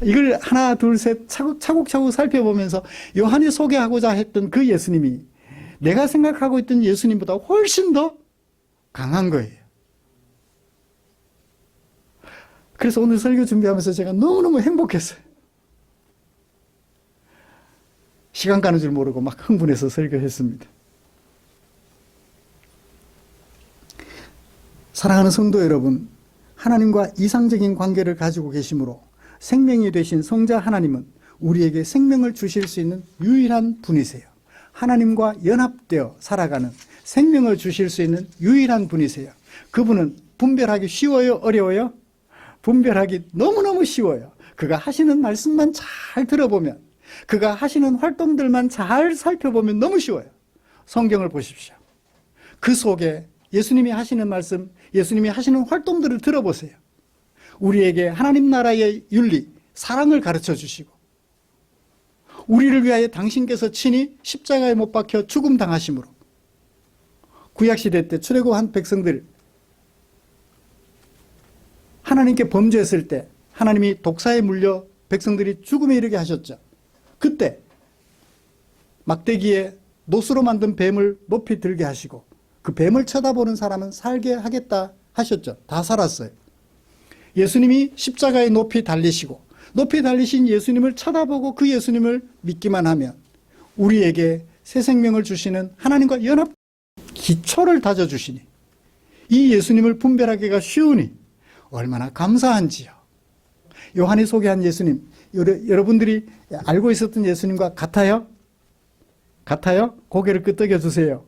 이걸 하나, 둘, 셋 차곡차곡 살펴보면서 요한이 소개하고자 했던 그 예수님이 내가 생각하고 있던 예수님보다 훨씬 더 강한 거예요. 그래서 오늘 설교 준비하면서 제가 너무너무 행복했어요. 시간 가는 줄 모르고 막 흥분해서 설교했습니다. 사랑하는 성도 여러분, 하나님과 이상적인 관계를 가지고 계시므로 생명이 되신 성자 하나님은 우리에게 생명을 주실 수 있는 유일한 분이세요. 하나님과 연합되어 살아가는 생명을 주실 수 있는 유일한 분이세요. 그분은 분별하기 쉬워요? 어려워요? 분별하기 너무너무 쉬워요. 그가 하시는 말씀만 잘 들어보면, 그가 하시는 활동들만 잘 살펴보면 너무 쉬워요. 성경을 보십시오. 그 속에 예수님이 하시는 말씀, 예수님이 하시는 활동들을 들어보세요. 우리에게 하나님 나라의 윤리, 사랑을 가르쳐 주시고 우리를 위하여 당신께서 친히 십자가에 못 박혀 죽음 당하심으로 구약시대 때 출애굽한 백성들 하나님께 범죄했을 때 하나님이 독사에 물려 백성들이 죽음에 이르게 하셨죠. 그때 막대기에 노수로 만든 뱀을 높이 들게 하시고 그 뱀을 쳐다보는 사람은 살게 하겠다 하셨죠. 다 살았어요. 예수님이 십자가에 높이 달리시고 높이 달리신 예수님을 쳐다보고 그 예수님을 믿기만 하면 우리에게 새 생명을 주시는 하나님과 연합 기초를 다져주시니 이 예수님을 분별하기가 쉬우니 얼마나 감사한지요. 요한이 소개한 예수님, 여러분들이 알고 있었던 예수님과 같아요? 같아요? 고개를 끄덕여 주세요.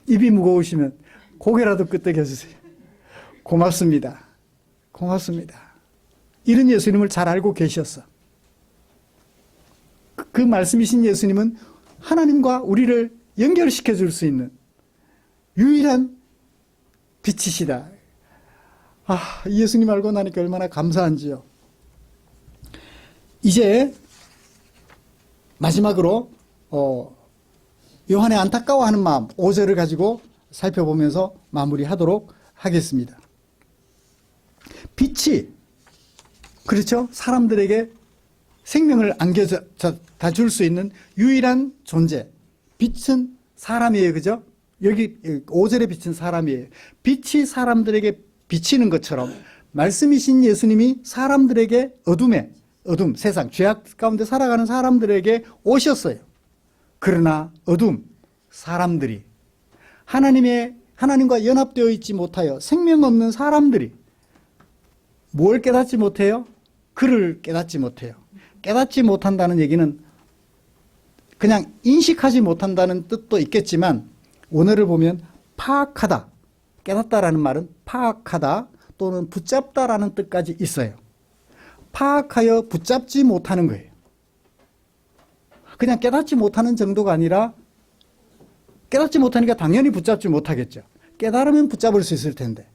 입이 무거우시면 고개라도 끄덕여 주세요. 고맙습니다. 고맙습니다. 이런 예수님을 잘 알고 계셨어. 그 말씀이신 예수님은 하나님과 우리를 연결시켜 줄 수 있는 유일한 빛이시다. 이 예수님 알고 나니까 얼마나 감사한지요. 이제 마지막으로 요한의 안타까워하는 마음 5절을 가지고 살펴보면서 마무리하도록 하겠습니다. 빛이 그렇죠? 사람들에게 생명을 안겨다 줄 수 있는 유일한 존재. 빛은 사람이에요. 그죠? 여기 5절의 빛은 사람이에요. 빛이 사람들에게 비치는 것처럼 말씀이신 예수님이 사람들에게 어둠, 세상, 죄악 가운데 살아가는 사람들에게 오셨어요. 그러나 사람들이 하나님과 연합되어 있지 못하여 생명 없는 사람들이 뭘 깨닫지 못해요? 그를 깨닫지 못해요. 깨닫지 못한다는 얘기는 그냥 인식하지 못한다는 뜻도 있겠지만 원어를 보면 파악하다, 깨닫다라는 말은 파악하다 또는 붙잡다라는 뜻까지 있어요. 파악하여 붙잡지 못하는 거예요. 그냥 깨닫지 못하는 정도가 아니라 깨닫지 못하니까 당연히 붙잡지 못하겠죠. 깨달으면 붙잡을 수 있을 텐데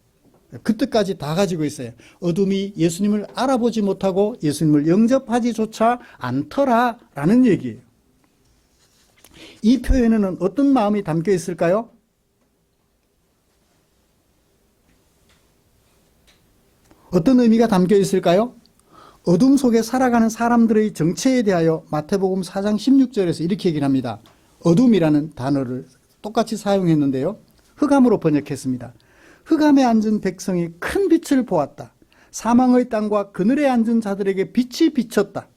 그 뜻까지 다 가지고 있어요. 어둠이 예수님을 알아보지 못하고 예수님을 영접하지조차 않더라라는 얘기예요. 이 표현에는 어떤 마음이 담겨 있을까요? 어떤 의미가 담겨 있을까요? 어둠 속에 살아가는 사람들의 정체에 대하여 마태복음 4장 16절에서 이렇게 얘기를 합니다. 어둠이라는 단어를 똑같이 사용했는데요. 흑암으로 번역했습니다. 흑암에 앉은 백성이 큰 빛을 보았다. 사망의 땅과 그늘에 앉은 자들에게 빛이 비쳤다.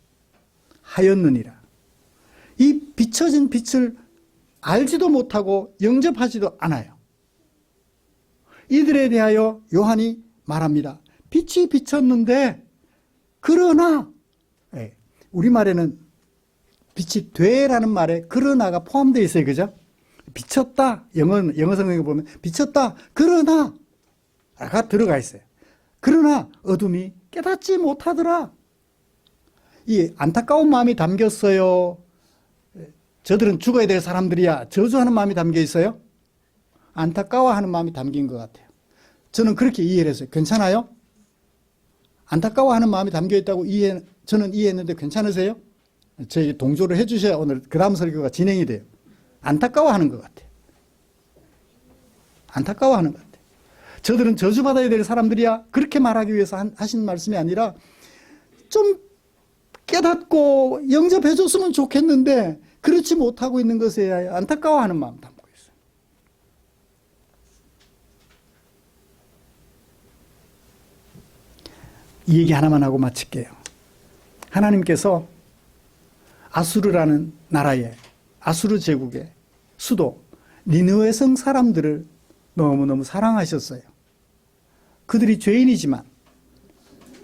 하였느니라. 이 비춰진 빛을 알지도 못하고 영접하지도 않아요. 이들에 대하여 요한이 말합니다. 빛이 비쳤는데 그러나, 우리말에는 빛이 되라는 말에 그러나가 포함되어 있어요. 그죠? 비쳤다. 영어 성경에 보면 비쳤다. 그러나 가 들어가 있어요. 그러나 어둠이 깨닫지 못하더라. 이 안타까운 마음이 담겼어요. 저들은 죽어야 될 사람들이야. 저주하는 마음이 담겨 있어요. 안타까워하는 마음이 담긴 것 같아요. 저는 그렇게 이해를 했어요. 괜찮아요? 안타까워하는 마음이 담겨 있다고 저는 이해했는데 괜찮으세요? 저에게 동조를 해주셔야 오늘 그 다음 설교가 진행이 돼요. 안타까워하는 것 같아요. 안타까워하는 것 같아요. 저들은 저주받아야 될 사람들이야. 그렇게 말하기 위해서 하신 말씀이 아니라 좀 깨닫고 영접해 줬으면 좋겠는데 그렇지 못하고 있는 것에 안타까워하는 마음 담고 있어요. 이 얘기 하나만 하고 마칠게요. 하나님께서 아수르라는 나라의 아수르 제국의 수도 니느웨 성 사람들을 너무너무 사랑하셨어요. 그들이 죄인이지만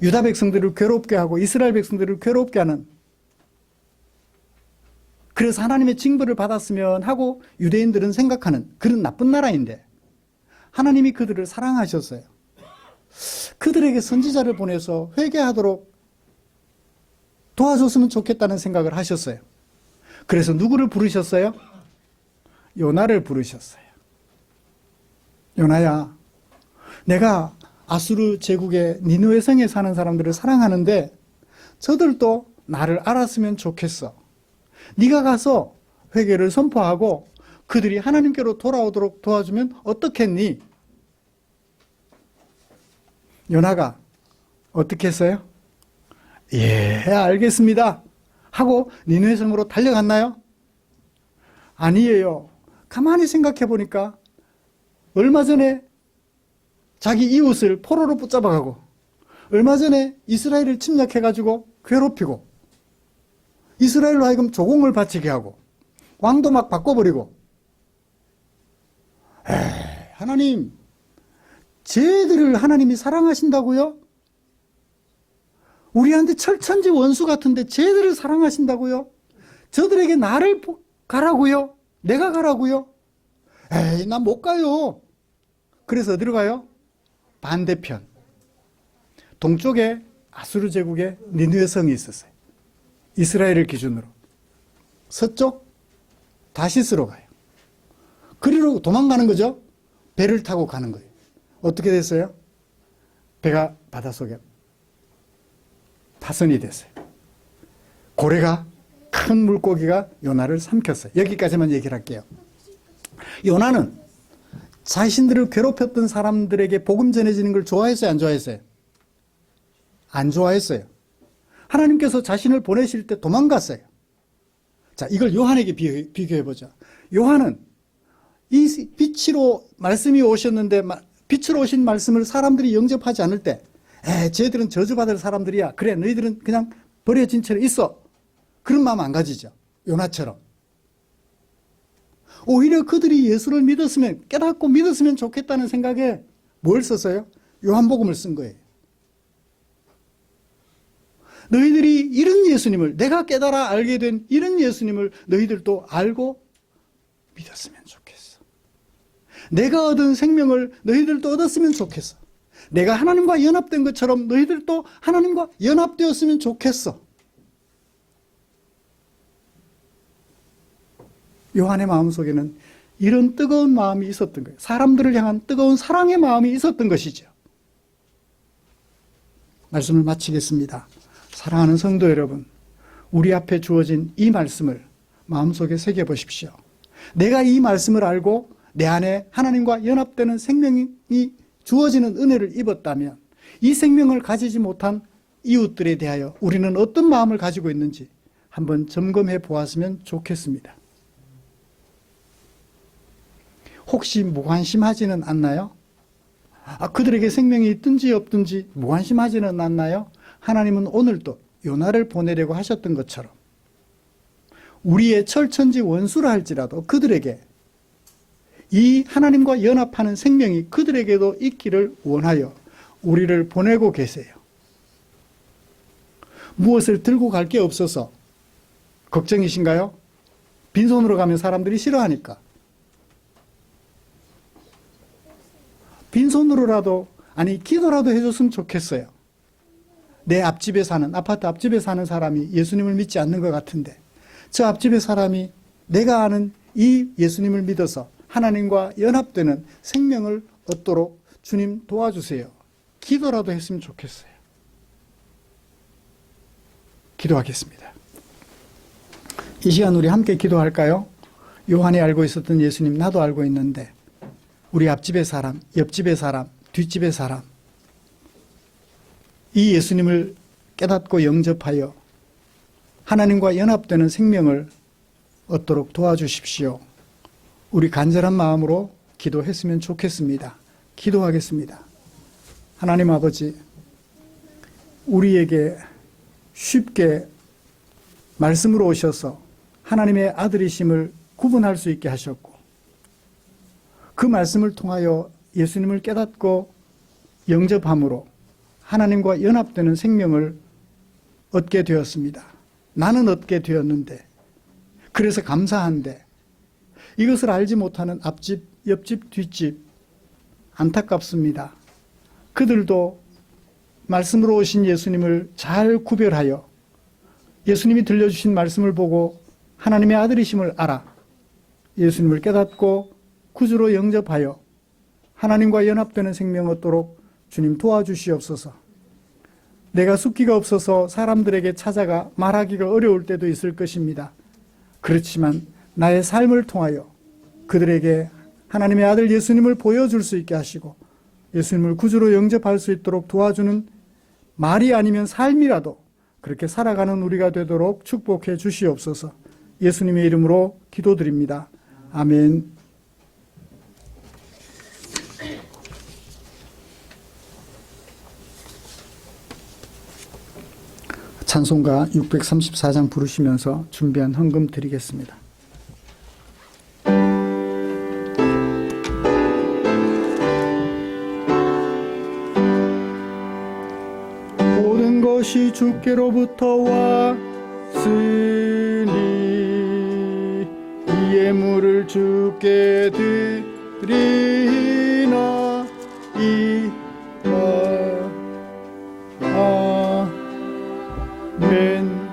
유다 백성들을 괴롭게 하고 이스라엘 백성들을 괴롭게 하는, 그래서 하나님의 징벌을 받았으면 하고 유대인들은 생각하는 그런 나쁜 나라인데 하나님이 그들을 사랑하셨어요. 그들에게 선지자를 보내서 회개하도록 도와줬으면 좋겠다는 생각을 하셨어요. 그래서 누구를 부르셨어요? 요나를 부르셨어요. 요나야, 내가 아수르 제국의 니느웨 성에 사는 사람들을 사랑하는데 저들도 나를 알았으면 좋겠어. 네가 가서 회개를 선포하고 그들이 하나님께로 돌아오도록 도와주면 어떻겠니? 요나가 어떻게 했어요? 예, 알겠습니다 하고 니느웨 성으로 달려갔나요? 아니에요. 가만히 생각해 보니까 얼마 전에 자기 이웃을 포로로 붙잡아가고 얼마 전에 이스라엘을 침략해가지고 괴롭히고 이스라엘로 하여금 조공을 바치게 하고 왕도 막 바꿔버리고, 하나님, 쟤들을 하나님이 사랑하신다고요? 우리한테 철천지 원수 같은데 쟤들을 사랑하신다고요? 저들에게 나를 가라고요? 내가 가라고요? 에이, 난 못 가요. 그래서 어디로 가요? 반대편. 동쪽에 아수르 제국의 니느웨 성이 있었어요. 이스라엘을 기준으로. 서쪽 다시스로 가요. 그리로 도망가는 거죠. 배를 타고 가는 거예요. 어떻게 됐어요? 배가 바닷속에 파손이 됐어요. 고래가, 큰 물고기가 요나를 삼켰어요. 여기까지만 얘기를 할게요. 요나는 자신들을 괴롭혔던 사람들에게 복음 전해지는 걸 좋아했어요? 안 좋아했어요? 안 좋아했어요. 하나님께서 자신을 보내실 때 도망갔어요. 자, 이걸 요한에게 비교해보자. 요한은 이 빛으로 말씀이 오셨는데 빛으로 오신 말씀을 사람들이 영접하지 않을 때 쟤들은 저주받을 사람들이야. 그래, 너희들은 그냥 버려진 채로 있어. 그런 마음 안 가지죠. 요나처럼. 오히려 그들이 예수를 믿었으면, 깨닫고 믿었으면 좋겠다는 생각에 뭘 썼어요? 요한복음을 쓴 거예요. 너희들이 이런 예수님을, 내가 깨달아 알게 된 이런 예수님을 너희들도 알고 믿었으면 좋겠어. 내가 얻은 생명을 너희들도 얻었으면 좋겠어. 내가 하나님과 연합된 것처럼 너희들도 하나님과 연합되었으면 좋겠어. 요한의 마음속에는 이런 뜨거운 마음이 있었던 거예요. 사람들을 향한 뜨거운 사랑의 마음이 있었던 것이죠. 말씀을 마치겠습니다. 사랑하는 성도 여러분, 우리 앞에 주어진 이 말씀을 마음속에 새겨보십시오. 내가 이 말씀을 알고 내 안에 하나님과 연합되는 생명이 주어지는 은혜를 입었다면 이 생명을 가지지 못한 이웃들에 대하여 우리는 어떤 마음을 가지고 있는지 한번 점검해 보았으면 좋겠습니다. 혹시 무관심하지는 않나요? 그들에게 생명이 있든지 없든지 무관심하지는 않나요? 하나님은 오늘도 요나를 보내려고 하셨던 것처럼 우리의 철천지 원수라 할지라도 그들에게 이 하나님과 연합하는 생명이 그들에게도 있기를 원하여 우리를 보내고 계세요. 무엇을 들고 갈 게 없어서 걱정이신가요? 빈손으로 가면 사람들이 싫어하니까. 빈손으로라도, 아니 기도라도 해줬으면 좋겠어요. 내 앞집에 사는, 아파트 앞집에 사는 사람이 예수님을 믿지 않는 것 같은데 저 앞집의 사람이 내가 아는 이 예수님을 믿어서 하나님과 연합되는 생명을 얻도록 주님 도와주세요. 기도라도 했으면 좋겠어요. 기도하겠습니다. 이 시간 우리 함께 기도할까요? 요한이 알고 있었던 예수님 나도 알고 있는데 우리 앞집의 사람, 옆집의 사람, 뒷집의 사람 이 예수님을 깨닫고 영접하여 하나님과 연합되는 생명을 얻도록 도와주십시오. 우리 간절한 마음으로 기도했으면 좋겠습니다. 기도하겠습니다. 하나님 아버지, 우리에게 쉽게 말씀으로 오셔서 하나님의 아들이심을 구분할 수 있게 하셨고 그 말씀을 통하여 예수님을 깨닫고 영접함으로 하나님과 연합되는 생명을 얻게 되었습니다. 나는 얻게 되었는데 그래서 감사한데 이것을 알지 못하는 앞집, 옆집, 뒷집 안타깝습니다. 그들도 말씀으로 오신 예수님을 잘 구별하여 예수님이 들려주신 말씀을 보고 하나님의 아들이심을 알아 예수님을 깨닫고 구주로 영접하여 하나님과 연합되는 생명 얻도록 주님 도와주시옵소서. 내가 숫기가 없어서 사람들에게 찾아가 말하기가 어려울 때도 있을 것입니다. 그렇지만 나의 삶을 통하여 그들에게 하나님의 아들 예수님을 보여줄 수 있게 하시고 예수님을 구주로 영접할 수 있도록 도와주는 말이 아니면 삶이라도 그렇게 살아가는 우리가 되도록 축복해 주시옵소서. 예수님의 이름으로 기도드립니다. 아멘. 찬송가 634장 부르시면서 준비한 헌금 드리겠습니다. 모든 것이 주께로부터 왔으니 이 예물을 주께 드리나 아멘.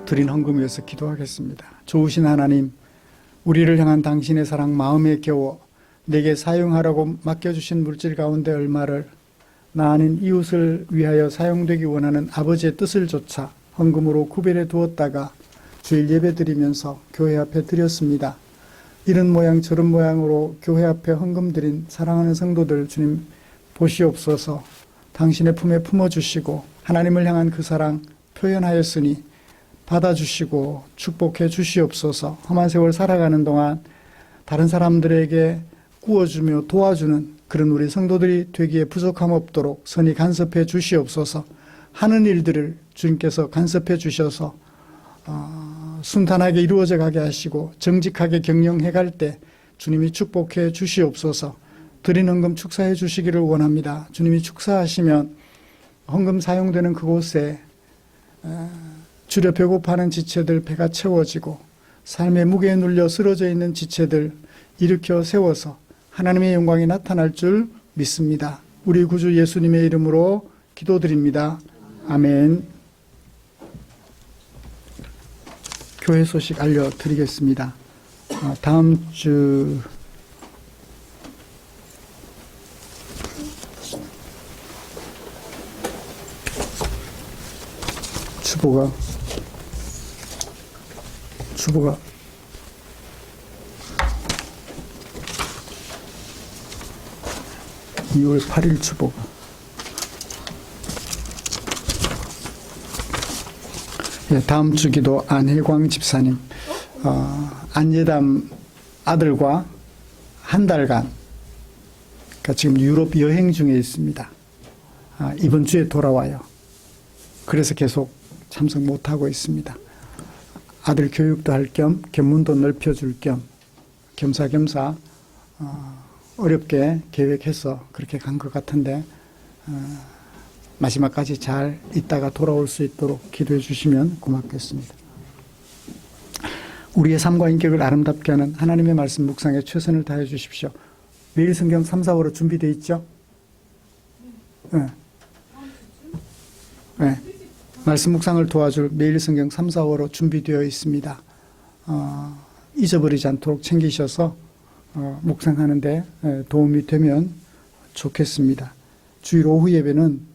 드린 헌금 위해서 기도하겠습니다. 좋으신 하나님, 우리를 향한 당신의 사랑 마음에 겨워 내게 사용하라고 맡겨주신 물질 가운데 얼마를 나 아닌 이웃을 위하여 사용되기 원하는 아버지의 뜻을 조차 헌금으로 구별해 두었다가 주일 예배 드리면서 교회 앞에 드렸습니다. 이런 모양 저런 모양으로 교회 앞에 헌금 드린 사랑하는 성도들 주님 보시옵소서. 당신의 품에 품어주시고 하나님을 향한 그 사랑 표현하였으니 받아주시고 축복해 주시옵소서. 험한 세월 살아가는 동안 다른 사람들에게 구워주며 도와주는 그런 우리 성도들이 되기에 부족함 없도록 선히 간섭해 주시옵소서. 하는 일들을 주님께서 간섭해 주셔서 순탄하게 이루어져 가게 하시고 정직하게 경영해 갈 때 주님이 축복해 주시옵소서. 드린 헌금 축사해 주시기를 원합니다. 주님이 축사하시면 헌금 사용되는 그곳에 주려 배고파하는 지체들 배가 채워지고 삶의 무게에 눌려 쓰러져 있는 지체들 일으켜 세워서 하나님의 영광이 나타날 줄 믿습니다. 우리 구주 예수님의 이름으로 기도드립니다. 아멘. 교회 소식 알려드리겠습니다. 다음 주 주보가 2월 8일 주보. 예, 다음 주 기도 안혜광 집사님. 안예담 아들과 한 달간, 그러니까 지금 유럽 여행 중에 있습니다. 이번 주에 돌아와요. 그래서 계속 참석 못하고 있습니다. 아들 교육도 할 겸, 견문도 넓혀줄 겸, 겸사겸사 어렵게 계획해서 그렇게 간 것 같은데, 마지막까지 잘 있다가 돌아올 수 있도록 기도해 주시면 고맙겠습니다. 우리의 삶과 인격을 아름답게 하는 하나님의 말씀 묵상에 최선을 다해 주십시오. 매일 성경 3, 4호로 준비되어 있죠? 네. 네. 말씀 묵상을 도와줄 매일 성경 3, 4호로 준비되어 있습니다. 잊어버리지 않도록 챙기셔서 묵상하는데 도움이 되면 좋겠습니다. 주일 오후 예배는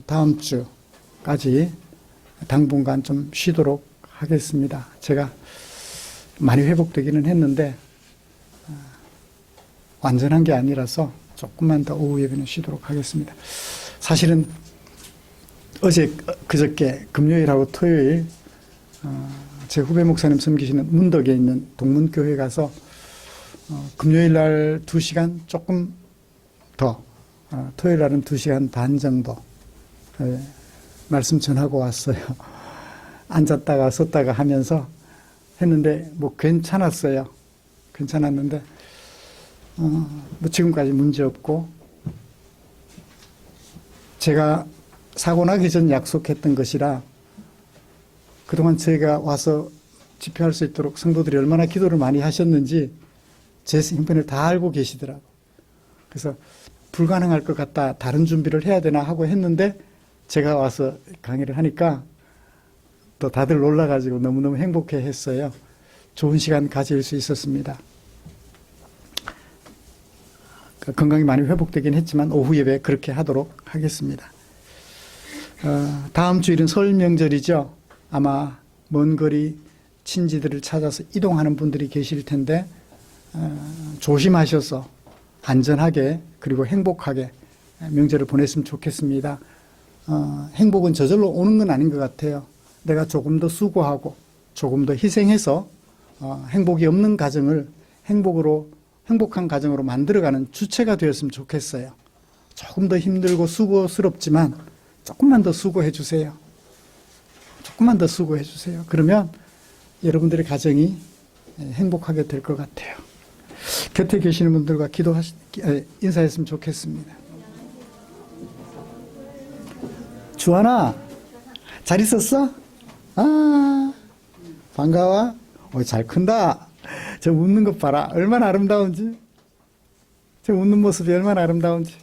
다음 주까지 당분간 좀 쉬도록 하겠습니다. 제가 많이 회복되기는 했는데 완전한 게 아니라서 조금만 더 오후 예배는 쉬도록 하겠습니다. 사실은 어제 그저께 금요일하고 토요일 제 후배 목사님 섬기시는 문덕에 있는 동문교회 가서 금요일 날 2시간 조금 더, 토요일 날은 2시간 반 정도 말씀 전하고 왔어요. 앉았다가 섰다가 하면서 했는데 뭐 괜찮았어요. 괜찮았는데 뭐 지금까지 문제 없고, 제가 사고 나기 전 약속했던 것이라 그동안 제가 와서 집회할 수 있도록 성도들이 얼마나 기도를 많이 하셨는지 제 형편을 다 알고 계시더라고요. 그래서 불가능할 것 같다, 다른 준비를 해야 되나 하고 했는데 제가 와서 강의를 하니까 또 다들 놀라가지고 너무너무 행복해 했어요. 좋은 시간 가질 수 있었습니다. 건강이 많이 회복되긴 했지만 오후 예배 그렇게 하도록 하겠습니다. 다음 주일은 설 명절이죠. 아마 먼 거리 친지들을 찾아서 이동하는 분들이 계실 텐데 조심하셔서 안전하게 그리고 행복하게 명절을 보냈으면 좋겠습니다. 행복은 저절로 오는 건 아닌 것 같아요. 내가 조금 더 수고하고 조금 더 희생해서 행복이 없는 가정을 행복한 가정으로 만들어가는 주체가 되었으면 좋겠어요. 조금 더 힘들고 수고스럽지만 조금만 더 수고해 주세요. 조금만 더 수고해 주세요. 그러면 여러분들의 가정이 행복하게 될 것 같아요. 곁에 계시는 분들과 인사했으면 좋겠습니다. 주하나, 잘 있었어? 반가워? 잘 큰다. 저 웃는 것 봐라. 얼마나 아름다운지. 저 웃는 모습이 얼마나 아름다운지.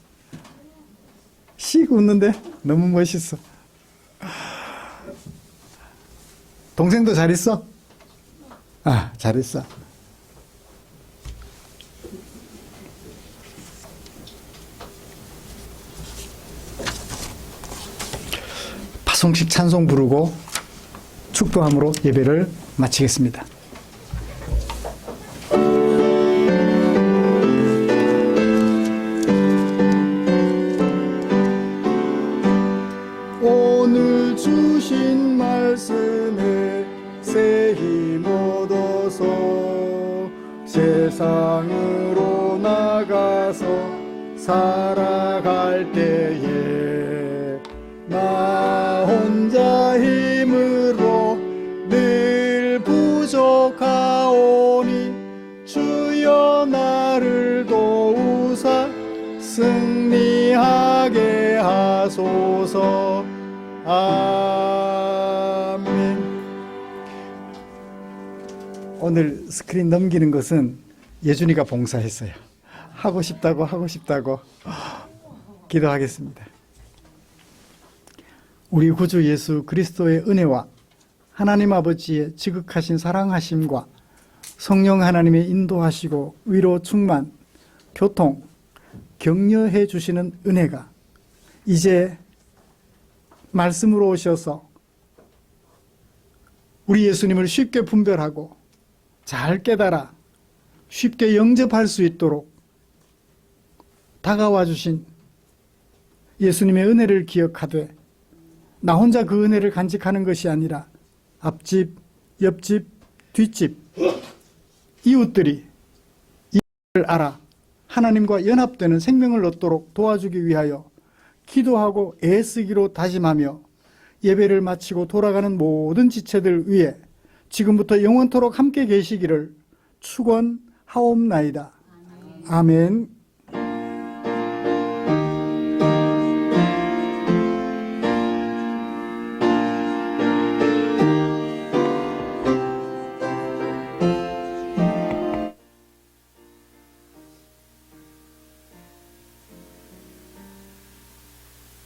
씩 웃는데 너무 멋있어. 동생도 잘 있어? 잘 있어. 파송식 찬송 부르고 축도함으로 예배를 마치겠습니다. 오늘 주신 말씀에 새 힘 얻어서 세상으로 나가서 살아갈 때에 나 혼자 힘으로 늘 부족하오니 주여 나를 도우사 승리하게 하소서. 아멘. 오늘 스크린 넘기는 것은 예준이가 봉사했어요. 하고 싶다고 기도하겠습니다. 우리 구주 예수 그리스도의 은혜와 하나님 아버지의 지극하신 사랑하심과 성령 하나님의 인도하시고 위로 충만, 교통, 격려해 주시는 은혜가 이제 말씀으로 오셔서 우리 예수님을 쉽게 분별하고 잘 깨달아 쉽게 영접할 수 있도록 다가와 주신 예수님의 은혜를 기억하되 나 혼자 그 은혜를 간직하는 것이 아니라 앞집, 옆집, 뒷집, 이웃들이 이 은혜를 알아 하나님과 연합되는 생명을 얻도록 도와주기 위하여 기도하고 애쓰기로 다짐하며 예배를 마치고 돌아가는 모든 지체들 위해 지금부터 영원토록 함께 계시기를 축원하옵나이다. 아멘.